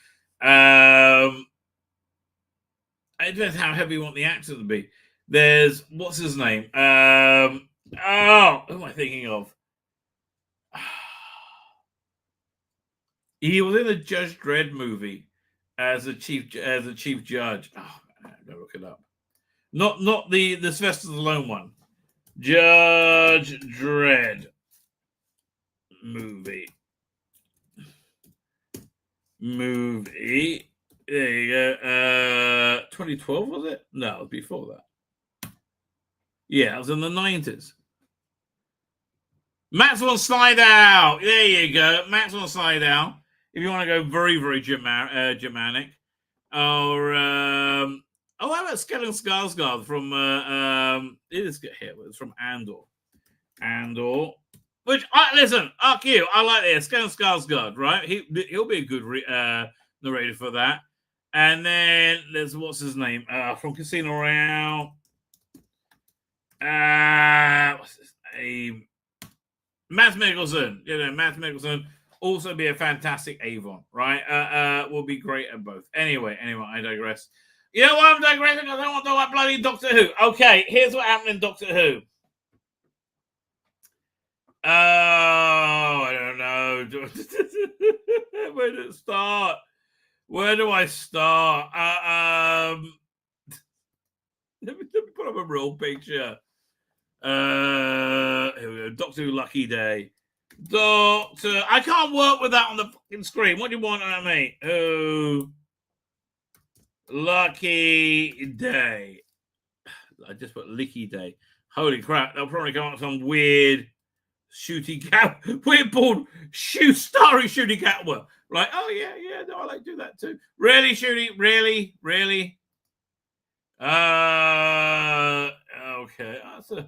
H: It depends how heavy you want the accent to be. There's what's his name? Who am I thinking of? He was in the Judge Dredd movie as a chief judge. Oh man, I gotta look it up. Not the Sylvester Stallone one. Judge Dredd movie. There you go. 2012 was it? No, it was before that. Yeah, it was in the 90s. Maxwell Slidell. There you go. Maxwell Slidell. If you want to go very, very Germanic. Or how about Stellan Skarsgård from it's from Andor. Which listen, fuck you. I like this. Stellan Skarsgård, right? He'll be a good narrator for that. And then there's what's his name from Casino Royale. What's his name? Matt Mikkelsen. Matt Mikkelsen also be a fantastic Avon, right? Will be great at both. Anyway, I digress. You know why I'm digressing? I don't want to talk about bloody Doctor Who. Okay, here's what happened in Doctor Who. Oh, I don't know. Where did it start? Where do I start? Let me put up a real picture. Here we go. Doctor Who Lucky Day. Doctor. I can't work with that on the fucking screen. What do you want out of me? Oh, Lucky Day. I just put Licky Day. Holy crap. They'll probably come up with some weird shooty cat. Weird board starring shooty cat. Well, like, oh yeah, no, I like to do that too. Really, shooty? Really? Okay. That's a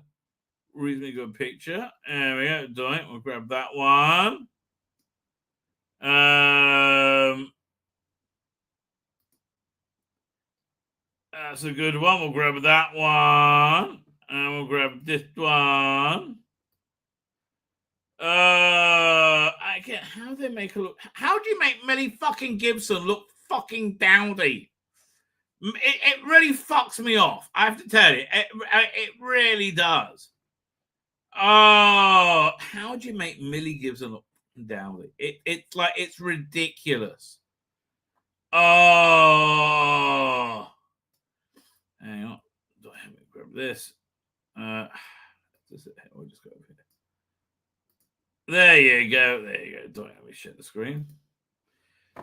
H: reasonably good picture. There we go. Do it. We'll grab that one. That's a good one. We'll grab that one. And we'll grab this one. How do they make her look? How do you make Melly fucking Gibson look fucking dowdy. It really fucks me off. I have to tell you, it really does. Oh, how do you make Millie Gibson look dowdy? It's like, it's ridiculous. Oh, hang on. Let me grab this. We'll just go over here. There you go. Don't let me share the screen.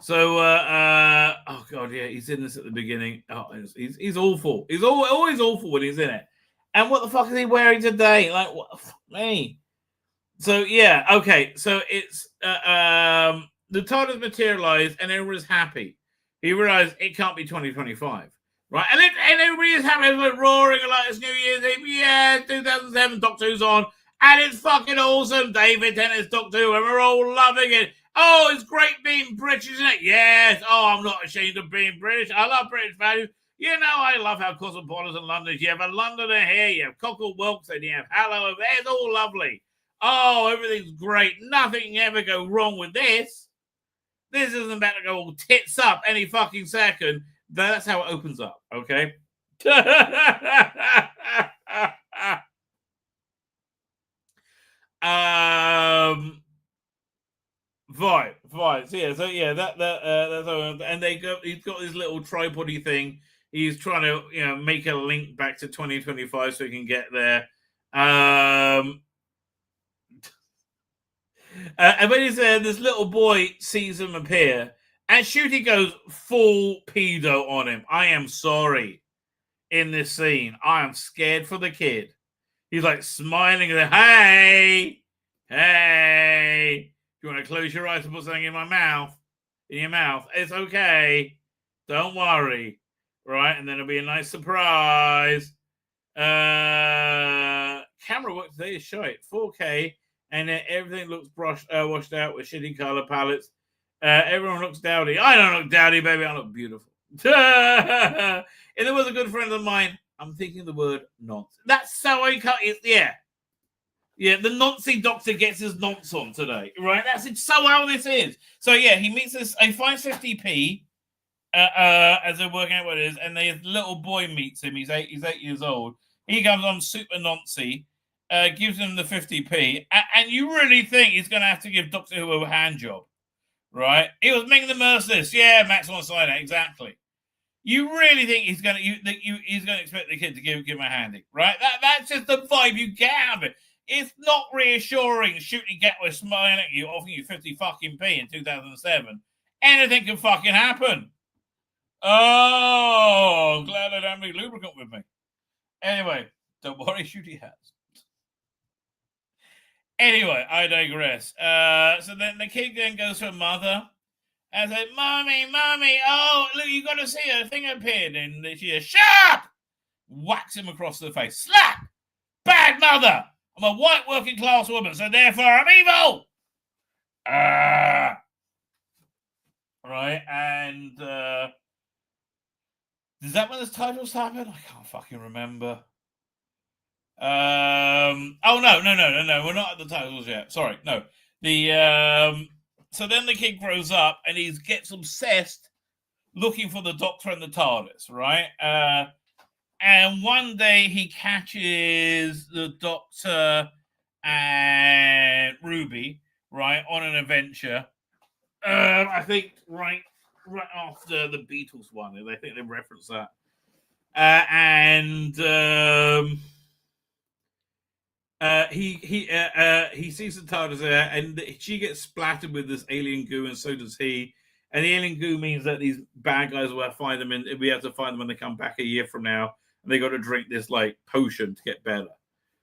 H: So, oh god, yeah, he's in this at the beginning. Oh, he's awful. He's always awful when he's in it. And what the fuck is he wearing today? Like, what the fuck, me? So yeah, okay. So it's the TARDIS materialized, and everyone's happy. He realized it can't be 2025, right? And everybody is happy, like roaring like it's New Year's Eve. Yeah, 2007, Doctor Who's on, and it's fucking awesome. David Tennant's Doctor Who, and we're all loving it. Oh, it's great being British, isn't it? Yes. Oh, I'm not ashamed of being British. I love British values. You know, I love how cosmopolitan London is. You have a Londoner here, you have Cockle Wilkes, and you have Hallow over there. It's all lovely. Oh, everything's great. Nothing can ever go wrong with this. This isn't about to go all tits up any fucking second. That's how it opens up, okay? Right. So yeah, that's and he's got this little tripod-y thing. He's trying to, make a link back to 2025 so he can get there. And when he's there, this little boy sees him appear, and Shooty goes full pedo on him. I am sorry. In this scene, I am scared for the kid. He's like smiling and hey, you want to close your eyes and put something in your mouth? It's okay. Don't worry. Right? And then it'll be a nice surprise. Camera work today is shite. 4K. And then everything looks washed out with shitty color palettes. Everyone looks dowdy. I don't look dowdy, baby. I look beautiful. If there was a good friend of mine, I'm thinking the word nonce. That's so I can't. Yeah, the Nazi doctor gets his nonce on today, right? That's so how this is. So yeah, he meets this. He finds 50p as they're working out what it is, and the little boy meets him. He's 8 years old. He comes on super Nazi, gives him the 50p, and you really think he's going to have to give Doctor Who a hand job, right? He was making the merciless. Yeah, Max on side exactly. You really think he's going to expect the kid to give him a handy, right? That's just the vibe you get out of it. It's not reassuring. Shooty Gatwick smiling at you, offering you 50 fucking p in 2007. Anything can fucking happen. Oh, I'm glad I don't have any lubricant with me. Anyway, don't worry, Shooty has. Anyway, I digress. So then the kid then goes to her mother and says, Mommy, oh, look, you got to see her thing appeared. And she says, shut up! Whacks him across the face. Slap! Bad mother! I'm a white working class woman, so therefore I'm evil! Right, and is that when the titles happen? I can't fucking remember. Oh no, we're not at the titles yet. Sorry, no. So then the kid grows up and he gets obsessed looking for the Doctor and the TARDIS, right? And one day he catches the Doctor and Ruby, right, on an adventure. I think right after the Beatles one. I think they reference that. He sees the TARDIS there, and she gets splattered with this alien goo, and so does he. And the alien goo means that these bad guys will find them, and we have to find them when they come back a year from now, and they got to drink this like potion to get better,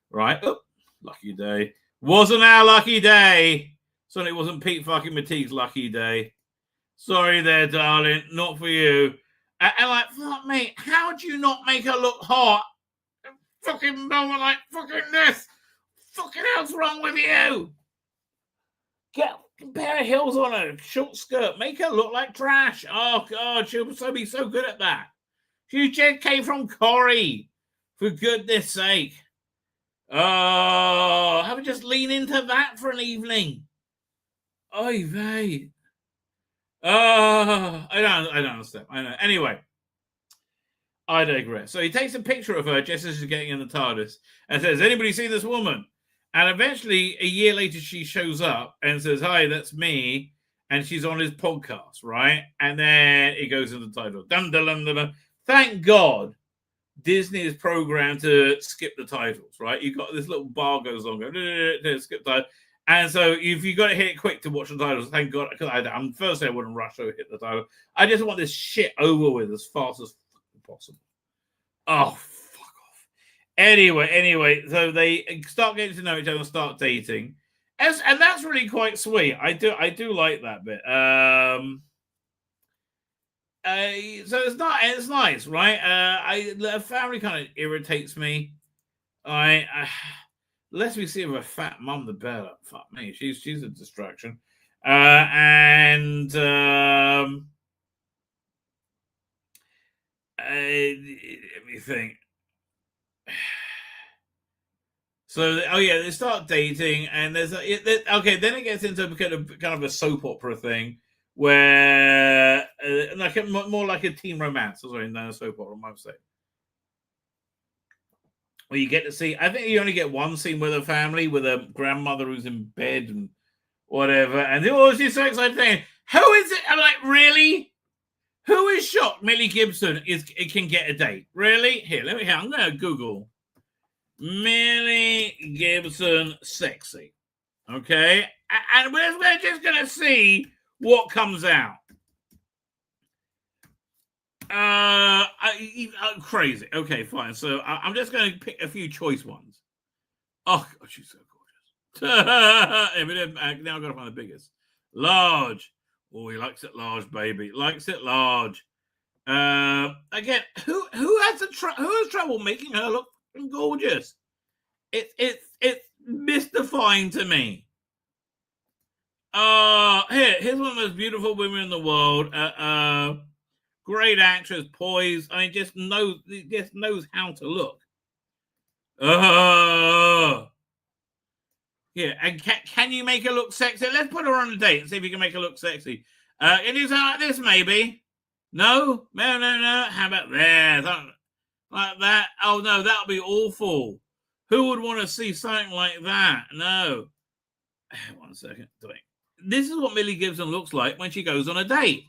H: right? Oh, lucky day. Wasn't our lucky day. Certainly wasn't Pete fucking Matee's lucky day. Sorry there, darling, not for you. And like, fuck me, how do you not make her look hot? Fucking moment like fucking this. Fucking hell's wrong with you? Get a pair of heels on her, short skirt, make her look like trash. Oh god, she'll be so good at that. She just came from Corrie, for goodness sake. Oh, have we just lean into that for an evening? Oy vey. I don't understand. I know. Anyway, I digress. So he takes a picture of her just as she's getting in the TARDIS and says, "Anybody see this woman?" And eventually, a year later, she shows up and says, "Hi, that's me." And she's on his podcast, right? And then it goes into the title. Dun, dun, dun, dun, dun. Thank God Disney is programmed to skip the titles, right? You've got this little bar goes on, skip title. And so if you got to hit it quick to watch the titles, thank God. Because I'm firstly, I wouldn't rush to hit the title. I just want this shit over with as fast as possible. Oh, fuck off. Anyway, so they start getting to know each other and start dating. And that's really quite sweet. I do like that bit. So it's nice, right? The family kind of irritates me. Less we see of a fat mum, the better. Fuck me, she's a distraction. Let me think. So, they start dating, and there's then it gets into kind of a soap opera thing where, more like a teen romance, than a soap opera, I might say. Where you get to see, I think you only get one scene with a family, with a grandmother who's in bed and whatever, and she's so excited saying, "Who is it?" I'm like, really? Who is shocked Millie Gibson can get a date? Really? I'm going to Google Millie Gibson sexy. Okay? And we're just going to see what comes out. Crazy. Okay, fine. So I'm just going to pick a few choice ones. Oh, God, she's so gorgeous. Now I've got to find the biggest. Large. Oh, he likes it large, baby. Likes it large. Again, who has trouble making her look gorgeous? It's mystifying to me. Here's one of the most beautiful women in the world. Great actress, poised. I mean, just knows how to look. Yeah, and can you make her look sexy? Let's put her on a date and see if you can make her look sexy. It is like this, maybe. No. How about there? Like that? Oh, no, that'll be awful. Who would want to see something like that? No. 1 second. This is what Millie Gibson looks like when she goes on a date,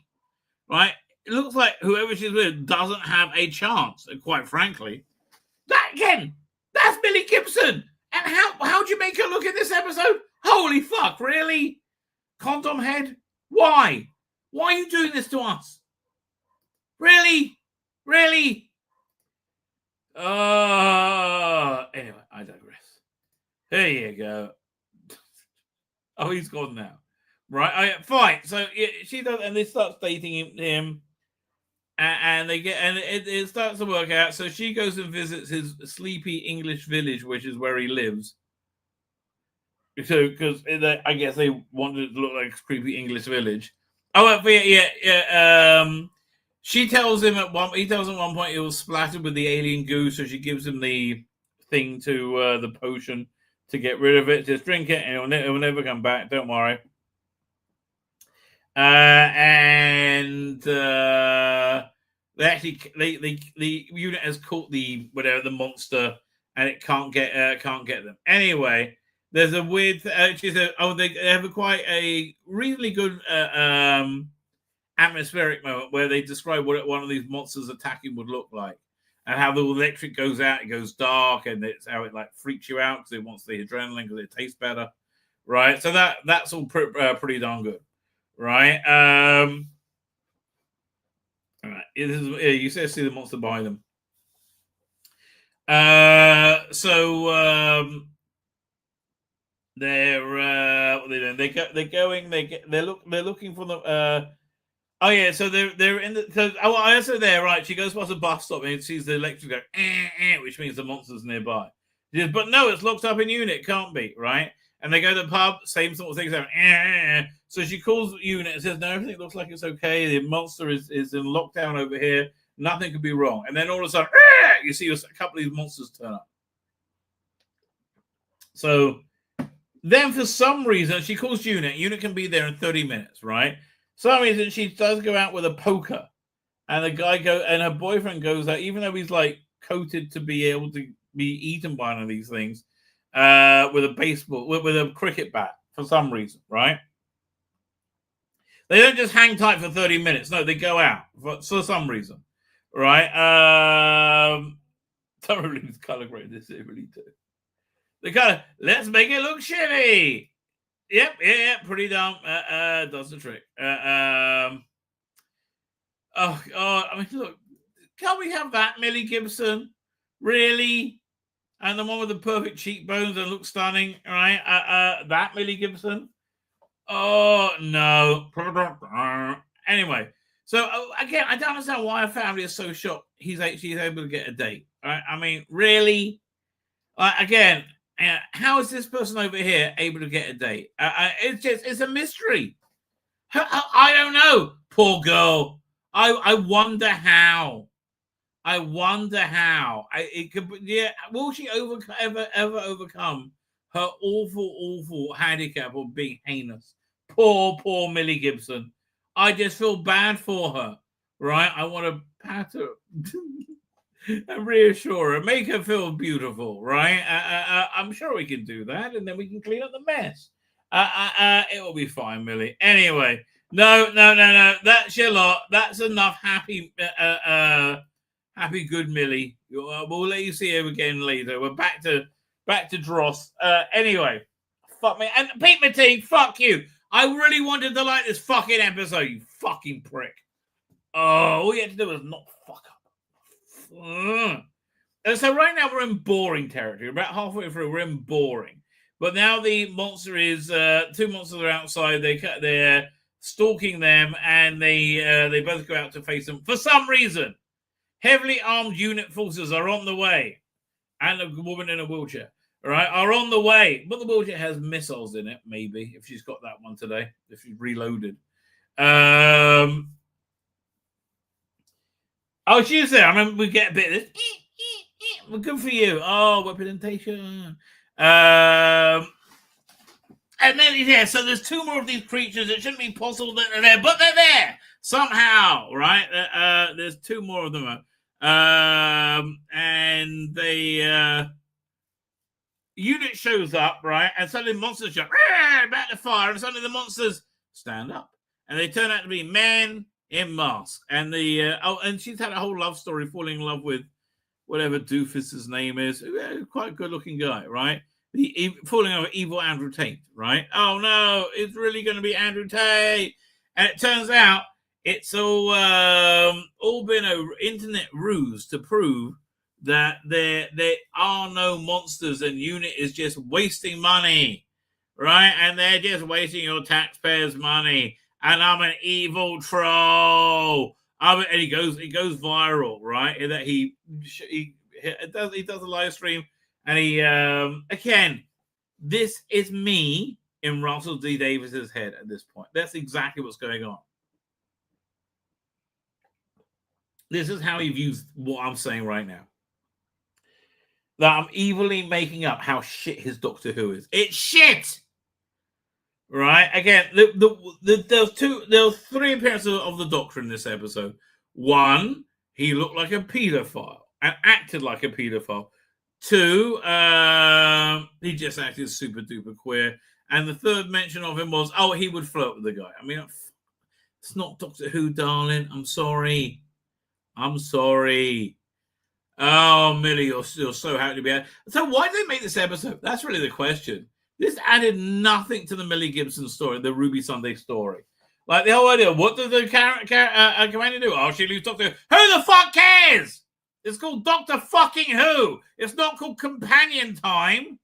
H: right? It looks like whoever she's with doesn't have a chance, quite frankly. That's Millie Gibson. And how'd you make her look in this episode? Holy fuck, really? Condom head? Why? Why are you doing this to us? Really? Anyway, I digress. There you go. Oh, he's gone now. Right, fine. So she does, and they start dating him. And it starts to work out. So she goes and visits his sleepy English village, which is where he lives. So, because I guess they wanted it to look like a creepy English village. She tells him he tells him at one point it was splattered with the alien goo, so she gives him the thing to the potion to get rid of it. Just drink it, and it will never come back. Don't worry. The unit has caught the monster, and it can't get them. Anyway, there's a weird. They have quite a reasonably good atmospheric moment where they describe what one of these monsters attacking would look like, and how the electric goes out, it goes dark, and it's how it like freaks you out because it wants the adrenaline because it tastes better, right? So that's all pretty darn good. Right. All right. You see the monster behind them. They're looking for the so they're in the I also there, right? She goes past a bus stop and sees the electric go, which means the monster's nearby. She says, but no, it's locked up in unit, can't be, right? And they go to the pub, same sort of things. So she calls the unit and says, no, everything looks like it's okay. The monster is in lockdown over here. Nothing could be wrong. And then all of a sudden, you see a couple of these monsters turn up. So then for some reason, she calls unit. Unit can be there in 30 minutes, right? some reason she does go out with a poker, and her boyfriend goes out, even though he's like coated to be able to be eaten by one of these things, with a baseball, with a cricket bat for some reason, right? They don't just hang tight for 30 minutes. No, they go out for some reason, right? Don't really color grade this. They really do. They kind of, let's make it look shitty. Yep, yeah, pretty dumb. Does the trick. I mean, look, can't we have that Millie Gibson? Really? And the one with the perfect cheekbones that looks stunning, right? That Millie Gibson? Oh, no. Anyway, so again, I don't understand why a family is so shocked she's able to get a date. Right? I mean, really? Again, how is this person over here able to get a date? It's a mystery. I don't know. Poor girl. I wonder how. It could. Yeah. Will she ever overcome her awful handicap of being heinous? Poor Millie Gibson. I just feel bad for her. Right. I want to pat her. And reassure her, make her feel beautiful, right? I'm sure we can do that, and then we can clean up the mess. It will be fine, Millie. Anyway, no. That's your lot. That's enough. Happy, good Millie. We'll let you see her again later. We're back to Dross. Anyway, fuck me. And Pete Matee, fuck you. I really wanted to like this fucking episode, you fucking prick. Oh, all you had to do was not fuck up. And so right now we're in boring territory. About halfway through, we're in boring. But now the monster is two monsters are outside. They're stalking them, and they both go out to face them for some reason. Heavily armed unit forces are on the way, and a woman in a wheelchair, right, are on the way. But the wheelchair has missiles in it, maybe if she's got that one today, if she's reloaded. Oh, she's there. I remember we get a bit of this. Well, good for you. Oh, representation. And then, yeah, so there's two more of these creatures. It shouldn't be possible that they're there, but they're there somehow, right? There's two more of them. And they... unit shows up, right? And suddenly monsters shout, back to fire. And suddenly the monsters stand up. And they turn out to be men in masks. And and she's had a whole love story, falling in love with whatever Doofus's name is. Quite a good looking guy, right? Falling over evil Andrew Tate, right? Oh no, it's really going to be Andrew Tate. And it turns out it's all been an internet ruse to prove that there are no monsters and UNIT is just wasting money, right? And they're just wasting your taxpayers' money. And I'm an evil troll. And he goes viral, right? That he does a live stream, and he again, this is me in Russell D. Davis's head at this point. That's exactly what's going on. This is how he views what I'm saying right now. That I'm evilly making up how shit his Doctor Who is. It's shit. Right? Again, there were three appearances of the Doctor in this episode. One, he looked like a paedophile and acted like a paedophile. Two, he just acted super duper queer. And the third mention of him was, he would flirt with the guy. I mean, it's not Doctor Who, darling. I'm sorry. Oh, Millie, you're so happy to be out. So why did they make this episode? That's really the question. This added nothing to the Millie Gibson story, the Ruby Sunday story. Like the whole idea, what does the commander do? Oh, she leaves Doctor Who. Who the fuck cares? It's called Doctor fucking Who. It's not called Companion Time.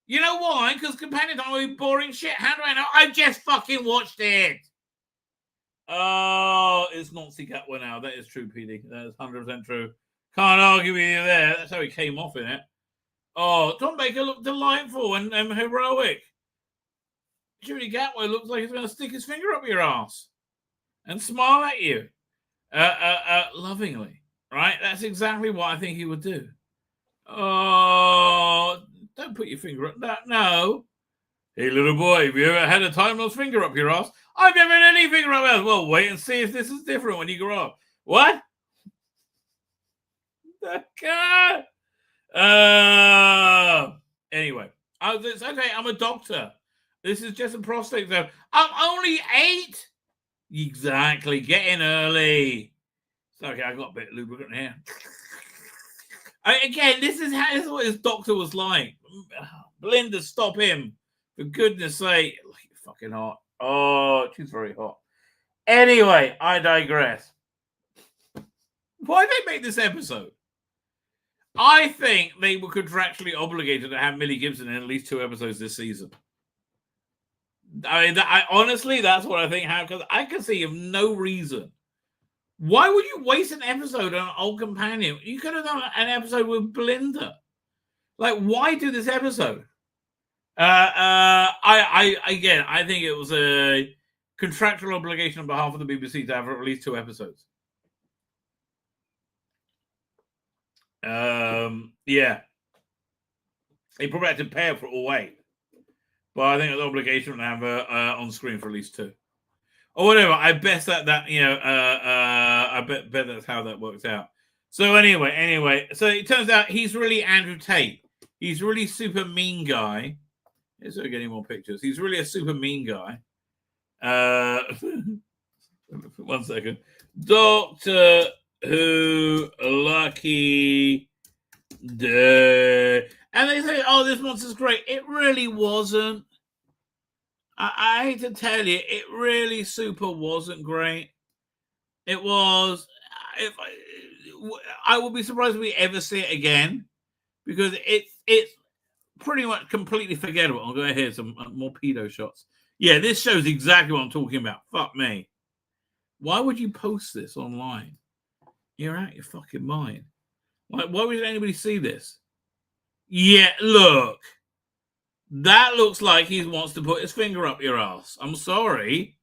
H: You know why? Because Companion Time will be boring shit. How do I know? I just fucking watched it. Oh, it's Nazi Gatwa now. That is true, PD. That is 100% true. Can't argue with you there. That's how he came off in it. Oh, Tom Baker looked delightful and heroic. Judy Gatway looks like he's going to stick his finger up your ass and smile at you lovingly, right? That's exactly what I think he would do. Oh, don't put your finger up that. No. Hey, little boy, have you ever had a time-lost finger up your ass? I've never had any finger up my ass. Well, wait and see if this is different when you grow up. What? God. Anyway, it's okay. I'm a doctor. This is just a prostate exam. I'm only 8. Exactly. Get in early. It's okay. I got a bit of lubricant here. Again, this is what his doctor was like. Belinda, stop him. For goodness sake. You're fucking hot. Oh, she's very hot. Anyway, I digress. Why did they make this episode? I think they were contractually obligated to have Millie Gibson in at least 2 episodes this season. I mean, honestly, that's what I think happened, because I can see of no reason. Why would you waste an episode on an old companion? You could have done an episode with Belinda. Like, why do this episode? I think it was a contractual obligation on behalf of the BBC to have at least 2 episodes. Yeah. They probably had to pay for it all 8. But I think it's an obligation to have her on screen for at least 2. Or whatever. I bet I bet that's how that works out. So anyway. So it turns out he's really Andrew Tate. He's really super mean guy. Let's get any more pictures. He's really a super mean guy. 1 second. Doctor Who Lucky Day. And they say, oh, this monster's great. It really wasn't. I hate to tell you, it really super wasn't great. It was. I would be surprised if we ever see it again, because it's pretty much completely forgettable. I'll go ahead, some more pedo shots. Yeah, this shows exactly what I'm talking about. Fuck me. Why would you post this online? You're out your fucking mind. Like, why would anybody see this? Yeah, look. That looks like he wants to put his finger up your ass. I'm sorry.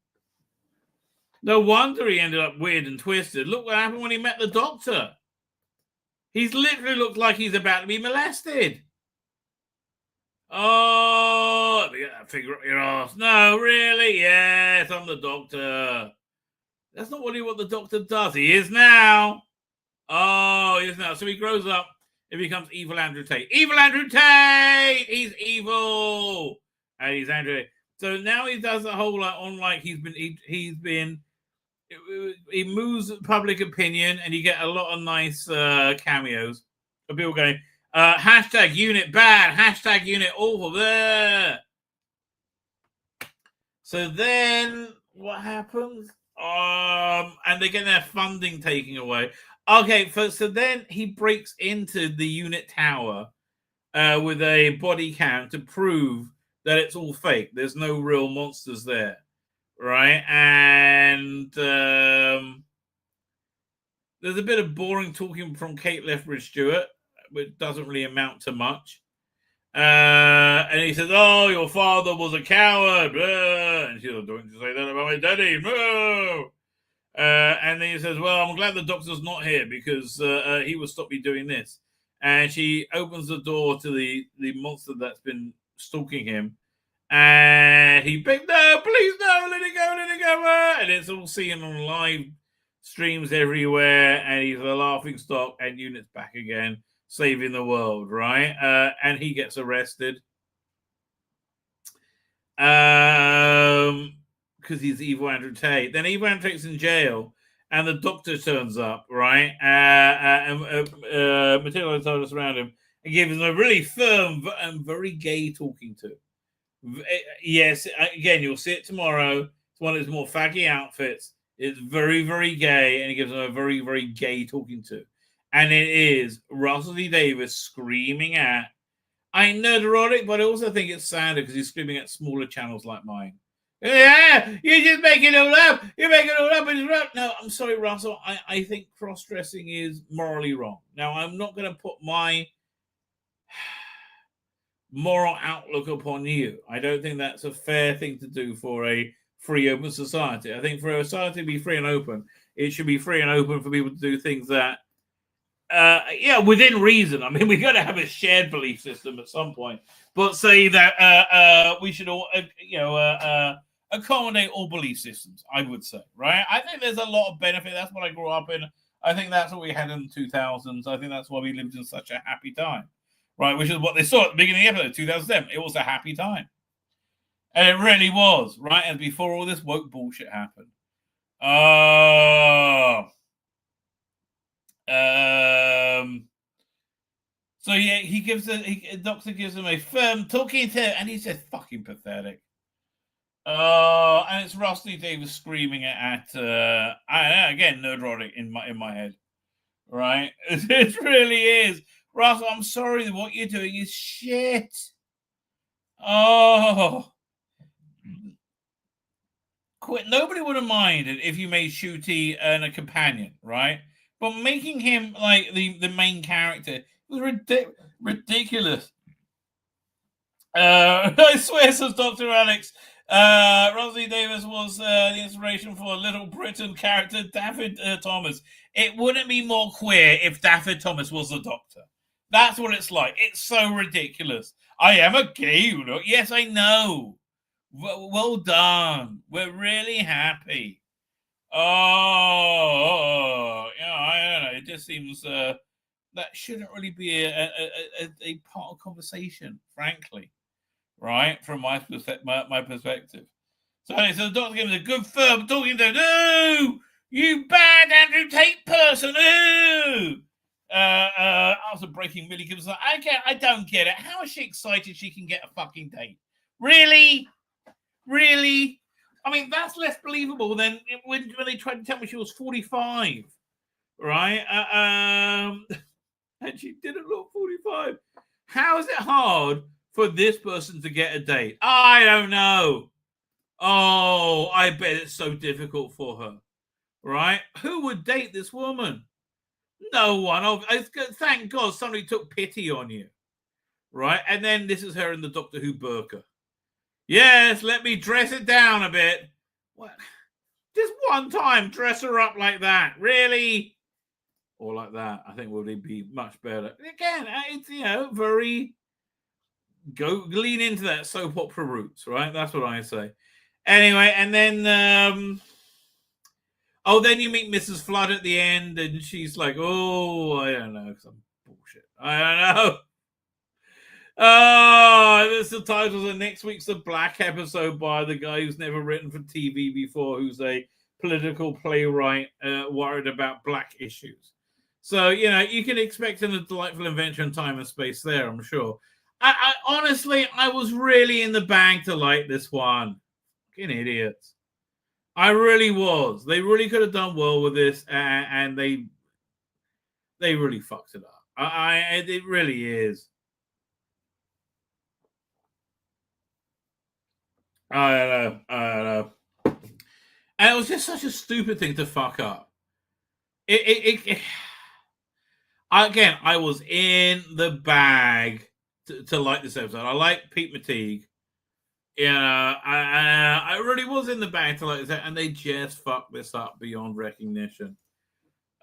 H: No wonder he ended up weird and twisted. Look what happened when he met the doctor. He's literally looked like he's about to be molested. Oh, let me get that finger up your ass. No, really? Yes, I'm the doctor. That's not what the doctor does. He is now. Oh, he is now. So he grows up. It becomes evil Andrew Tate. Evil Andrew Tate! He's evil! And he's Andrew Tate. So now he does the whole he moves public opinion, and you get a lot of nice cameos of people going, hashtag unit bad, hashtag unit awful. There. So then what happens? And they get their funding taken away. Okay, so then he breaks into the unit tower with a body cam to prove that it's all fake. There's no real monsters there, right? And there's a bit of boring talking from Kate Lethbridge-Stewart, which doesn't really amount to much. And he says, "Oh, your father was a coward." And she's like, "Don't you say that about my daddy?" No. And then he says, "Well, I'm glad the doctor's not here, because he would stop me doing this." And she opens the door to the monster that's been stalking him. And he begs, "No, please, no, let it go. And it's all seen on live streams everywhere. And he's a laughing stock, and Unit's back again, saving the world, right? And he gets arrested. Because he's evil Andrew Tate. Then evil Andrew Tate's in jail, and the doctor turns up, right? And Matilda us around him and gives him a really firm and very gay talking to. Yes, again, you'll see it tomorrow. It's one of his more faggy outfits. It's very, very gay, and he gives him a very, very gay talking to. And it is Russell T Davies screaming at, I know erotic, but I also think it's sadder because he's screaming at smaller channels like mine. Yeah, you just make it all up. You make it all up. No, I'm sorry, Russell. I think cross-dressing is morally wrong. Now, I'm not going to put my moral outlook upon you. I don't think that's a fair thing to do for a free, open society. I think for a society to be free and open, it should be free and open for people to do things that within reason. I mean, we're going to have a shared belief system at some point, but say that we should all, accommodate all belief systems. I would say, right? I think there's a lot of benefit. That's what I grew up in. I think that's what we had in the 2000s. I think that's why we lived in such a happy time, right? Which is what they saw at the beginning of the episode, 2007. It was a happy time, and it really was, right? And before all this woke bullshit happened. So yeah, Doctor gives him a firm talking to, and he's just fucking pathetic. And it's Rusty Davis screaming at again, nerdrotic in my head, right? It really is. Russ, I'm sorry, what you're doing is shit. Oh, quit. Nobody would have minded if you made Shooty and a companion, right? But making him like the main character was ridiculous. I swear, says Dr. Alex. Rosie Davis was the inspiration for Little Britain character David Thomas. It wouldn't be more queer if David Thomas was the Doctor. That's what it's like. It's so ridiculous. I am a gay, you know. Yes, I know. Well done. We're really happy. I don't know. It just seems that shouldn't really be a part of conversation, frankly. Right, from my perspective. So the Doctor gives a good firm talking to, no, you bad Andrew Tate person, no. After breaking Millie gives like, I don't get it. How is she excited she can get a fucking date? Really? I mean, that's less believable than when they tried to tell me she was 45, right? And she didn't look 45. How is it hard for this person to get a date? I don't know. Oh, I bet it's so difficult for her, right? Who would date this woman? No one. Oh, thank God somebody took pity on you, right? And then this is her in the Doctor Who burqa. Yes, let me dress it down a bit. What? Just one time, dress her up like that. Really? Or like that. I think would be much better. Again, it's, very... Go lean into that soap opera roots, right? That's what I say. Anyway, and then then you meet Mrs. Flood at the end, and she's like, "Oh, I don't know, some bullshit. I don't know." This the titles of next week's The Black episode by the guy who's never written for TV before, who's a political playwright worried about black issues. So you can expect a delightful adventure in time and space there, I'm sure. I honestly, I was really in the bag to like this one. Fucking idiots. I really was. They really could have done well with this, and they really fucked it up. It really is. I don't know. And it was just such a stupid thing to fuck up. Again, I was in the bag to like this episode. I like Pete McTeague. I really was in the bag to like this, and they just fucked this up beyond recognition.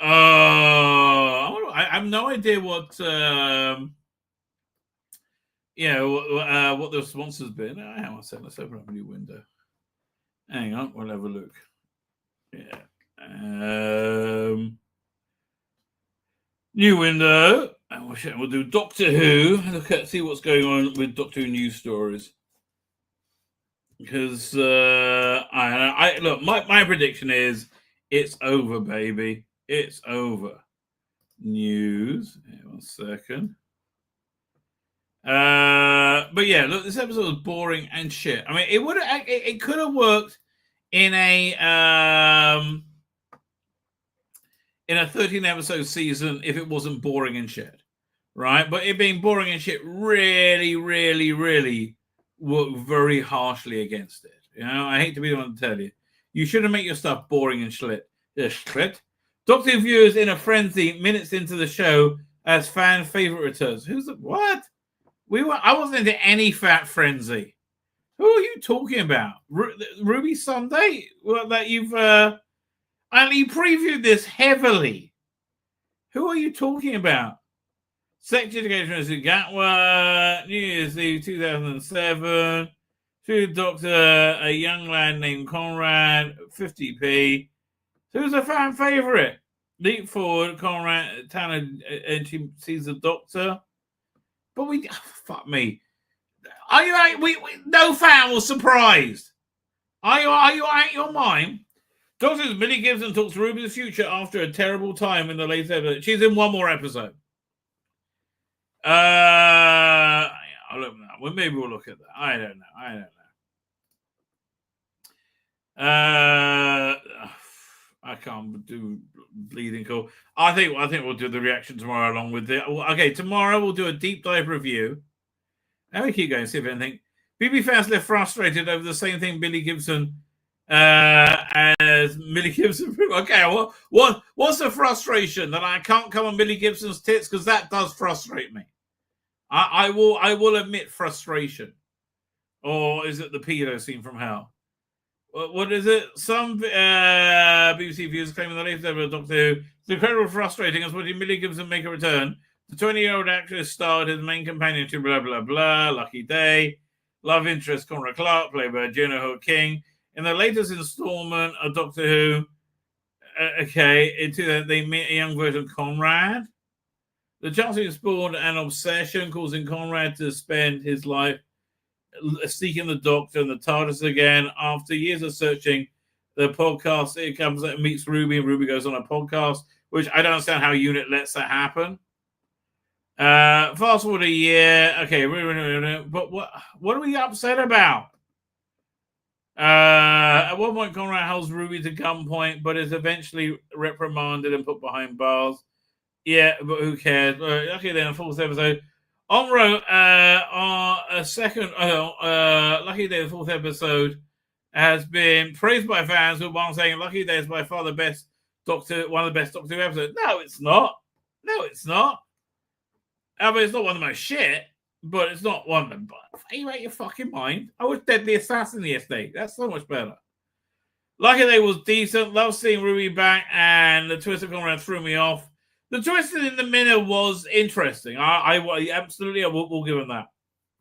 H: I have no idea what what the response has been. Hang on a second, let's open up a new window. Hang on, we'll have a look. Yeah. New window. And we'll do Doctor Who. See what's going on with Doctor Who news stories. Because I look, my prediction is it's over, baby. It's over. News. Hang on a second. But yeah, look, this episode was boring and shit. I mean, it could have worked in a 13 episode season if it wasn't boring and shit, right? But it being boring and shit really, really, really worked very harshly against it. I hate to be the one to tell you, you shouldn't make your stuff boring and shit. Doctor Who viewers in a frenzy minutes into the show as fan favorite returns. What? I wasn't into any fat frenzy. Who are you talking about? Ruby Sunday? Well, that you've and you previewed this heavily. Who are you talking about? Sex education is in Gatwa, New Year's Eve 2007. To Doctor, a young lad named Conrad, 50p. Who's a fan favourite? Leap forward, Conrad, Tanner, and she sees the Doctor. But fuck me. Are you out? No fan was surprised. Are you out your mind? Doctor Millie Gibson talks to Ruby's future after a terrible time in the latest episode. She's in one more episode. I'll look at that. Well, maybe we'll look at that. I don't know. I can't do bleeding cool. I think we'll do the reaction tomorrow along with it. Okay, tomorrow we'll do a deep dive review. And we keep going, see if anything. BB fans left frustrated over the same thing Billy Gibson as Millie Gibson. Okay, what's the frustration that I can't come on Millie Gibson's tits? Because that does frustrate me. I will admit frustration. Or is it the pedo scene from hell? What is it? Some BBC viewers claiming the latest episode of Doctor Who is incredibly frustrating as watching Millie Gibson make a return. The 20-year-old actress starred as main companion to blah, blah, blah, Lucky Day. Love interest Conrad Clark, played by Jonah Hook King. In the latest installment of Doctor Who, they meet a young version of Conrad. The Chancellor spawned an obsession, causing Conrad to spend his life seeking the Doctor and the TARDIS again. After years of searching, the podcast, it comes and meets Ruby, and Ruby goes on a podcast, which I don't understand how Unit lets that happen. Fast forward a year. Okay, but what are we upset about? At one point, Conrad holds Ruby to gunpoint, but is eventually reprimanded and put behind bars. Yeah, but who cares? Okay, then, fourth episode. Omro, on a second, Lucky Day, the fourth episode, has been praised by fans who are saying Lucky Day is by far the best Doctor, one of the best Doctor Who episodes. No, it's not. I mean, it's not one of the most shit, but it's not one of them. Are you out your fucking mind? I was Deadly Assassin yesterday. That's so much better. Lucky Day was decent. Love seeing Ruby back, and the twist of Conrad threw me off. The twist in the middle was interesting. I absolutely will give him that.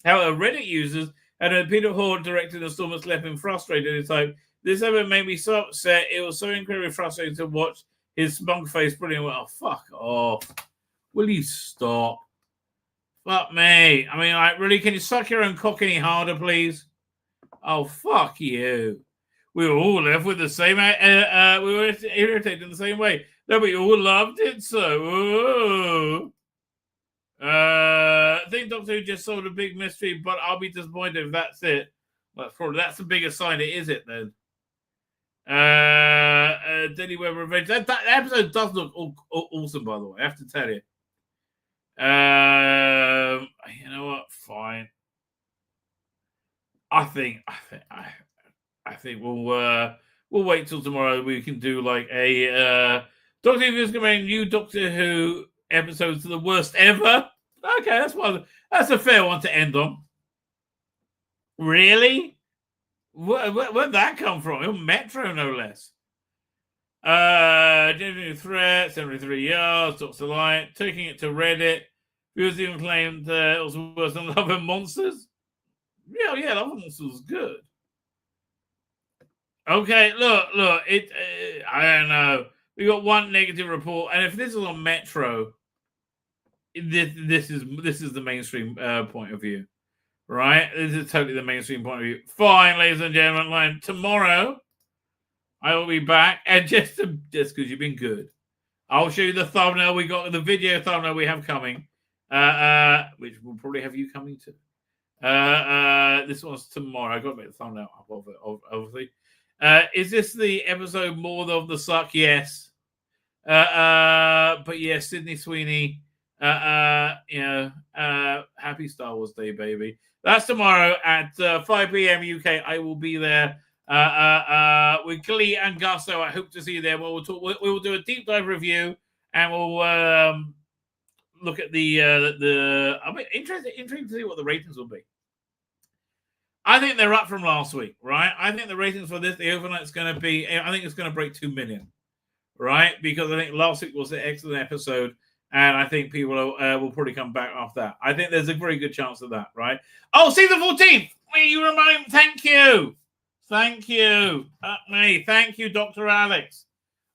H: However, Reddit users and a Peter Horde directed installments left him frustrated. It's like, this ever made me so upset. It was so incredibly frustrating to watch his smug face putting away. Oh, fuck off. Will you stop? Fuck me. I mean, really, can you suck your own cock any harder, please? Oh, fuck you. We were all left with the same, we were irritated in the same way. No, we all loved it, so. I think Doctor Who just solved a big mystery, but I'll be disappointed if that's it. That's the biggest sign it is it, then. Denny Web Revenge. That episode does look awesome, by the way, I have to tell you. You know what? Fine. I think we'll wait till tomorrow. We can do like a Doctor Who is going to new Doctor Who episodes to the worst ever. Okay, that's a fair one to end on. Really? Where'd that come from? Metro, no less. Genuine Threat, 73 yards, Doctor Light, taking it to Reddit. Viewers even claimed it was worse than Love and Monsters. Yeah, Love and Monsters was good. Okay, look, I don't know. We got one negative report, and if this is on Metro, this is the mainstream point of view, right? This is totally the mainstream point of view. Fine, ladies and gentlemen. Tomorrow, I will be back, and just because you've been good, I'll show you the thumbnail we got, the video thumbnail we have coming, which will probably have you coming too. This one's tomorrow. I got to make the thumbnail up of it, obviously. Is this the episode more of the suck? Yes. But yeah, Sydney Sweeney, happy Star Wars Day, baby. That's tomorrow at 5 p.m. UK. I will be there with Glee and Gusto. I hope to see you there. We will do a deep dive review, and we'll look at the I'm intrigued to see what the ratings will be. I think they're up from last week, right? I think the ratings for this, the overnight's going to be, I think it's going to break 2 million, right? Because I think last week was an excellent episode, and I think people will probably come back after that. I think there's a very good chance of that, right? Oh, season 14. You remind. Thank you. Thank you. Thank you, Dr. Alex.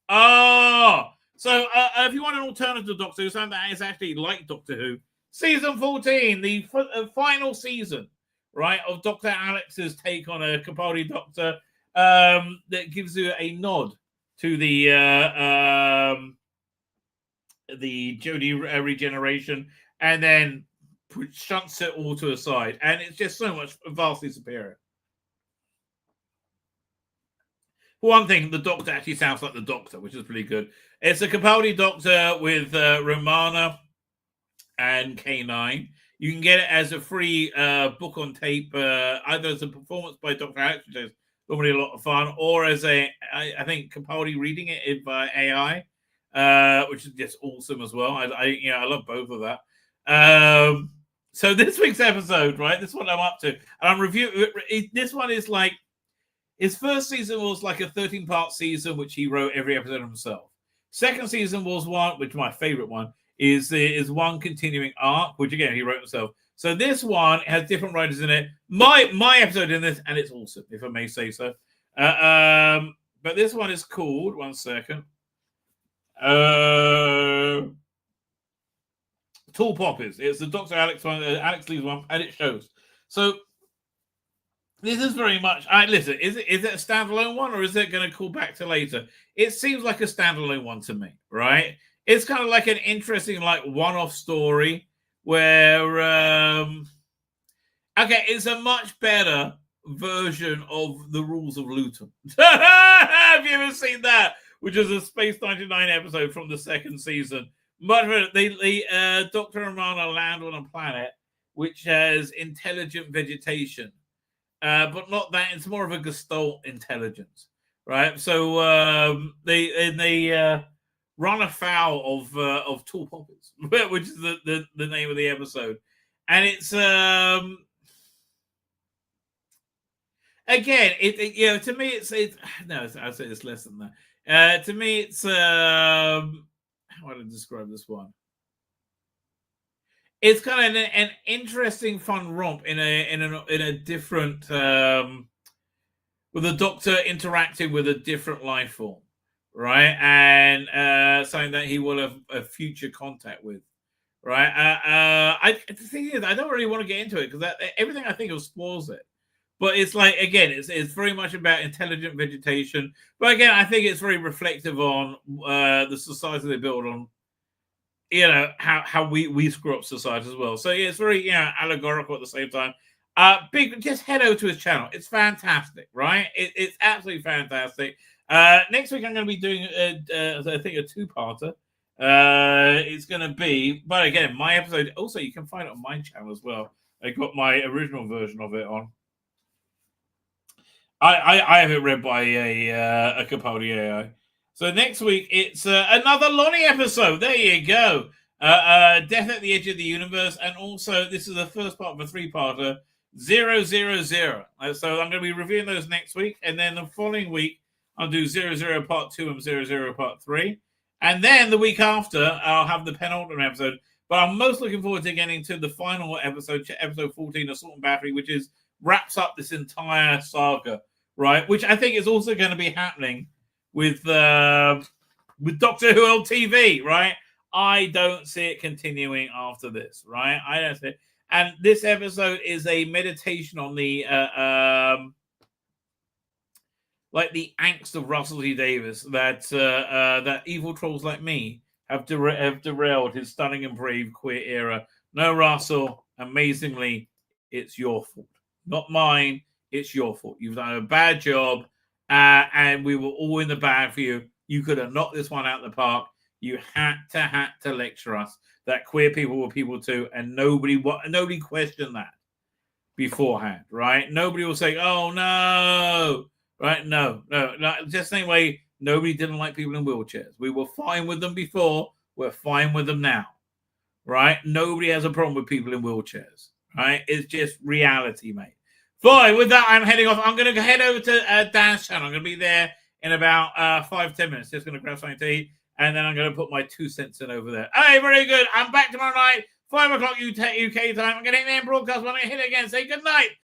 H: Oh, so if you want an alternative Doctor Who, something that is actually like Doctor Who, season 14, the final season, right, of Dr. Alex's take on a Capaldi Doctor, that gives you a nod to the Jodie regeneration, and then shunts it all to a side, and it's just so much vastly superior. One thing, the Doctor actually sounds like the Doctor, which is pretty good. It's a Capaldi Doctor with Romana and K9. You can get it as a free book on tape, either as a performance by Dr. Alex, which is normally a lot of fun, or as I think Capaldi reading it by AI, which is just awesome as well. I love both of that. So this week's episode, right? This is what I'm up to, and I'm reviewing. This one is like, his first season was like a 13-part season, which he wrote every episode himself. Second season was one, which my favorite one is one continuing arc, which again he wrote himself. So this one has different writers in it. My episode in this, and it's awesome, if I may say so. But this one is called, one second, Tall Poppies. It's the Dr. Alex one, Alex Lee's one, and it shows. So this is very much. Listen, is it a standalone one, or is it going to call back to later? It seems like a standalone one to me, right? It's kind of like an interesting, like, one-off story where, it's a much better version of The Rules of Luton. Have you ever seen that? Which is a Space 99 episode from the second season. But Dr. Romana land on a planet which has intelligent vegetation. But not that. It's more of a Gestalt intelligence, right? So they run afoul of Tall Poppies, which is the name of the episode, and it's again to me it's no, I'd say it's less than that. To me it's how would I describe this one? It's kind of an interesting, fun romp in a different, with the Doctor interacting with a different life form, right? And something that he will have a future contact with, right? The thing is, I don't really want to get into it because everything I think of spoils it. But it's like, again, it's very much about intelligent vegetation. But again, I think it's very reflective on the society they build on. How we screw up society as well. So yeah, it's very allegorical at the same time. Just head over to his channel. It's fantastic, right? It's absolutely fantastic. Next week I'm going to be doing I think a two-parter. It's going to be, but again, my episode. Also, you can find it on my channel as well. I got my original version of it on. I have it read by a Capaldi AI. So next week, it's another Lonnie episode. There you go. Death at the Edge of the Universe. And also, this is the first part of a three-parter, 000. So I'm going to be reviewing those next week. And then the following week, I'll do 00 Part 2 and 00 Part 3. And then the week after, I'll have the penultimate episode. But I'm most looking forward to getting to the final episode, episode 14, Assault and Battery, which wraps up this entire saga, right? Which I think is also going to be happening with Doctor Who on TV, right? I don't see it continuing after this, right? I don't see it. And this episode is a meditation on the like the angst of Russell T Davies that evil trolls like me have derailed his stunning and brave queer era. No, Russell, amazingly, it's your fault, not mine. It's your fault. You've done a bad job. And we were all in the bag for you. You could have knocked this one out of the park. You had to lecture us that queer people were people too, and nobody questioned that beforehand, right? Nobody will say, "Oh no," right? No. Just the same way nobody didn't like people in wheelchairs. We were fine with them before. We're fine with them now, right? Nobody has a problem with people in wheelchairs, right? It's just reality, mate. Fine, with that, I'm heading off. I'm going to head over to Dan's channel. I'm going to be there in about 5-10 minutes. Just going to grab something to eat, and then I'm going to put my 2 cents in over there. Hey, very good. I'm back tomorrow night, 5 o'clock UK time. I'm going to hit the end broadcast. I'm going to hit it again. Say good night.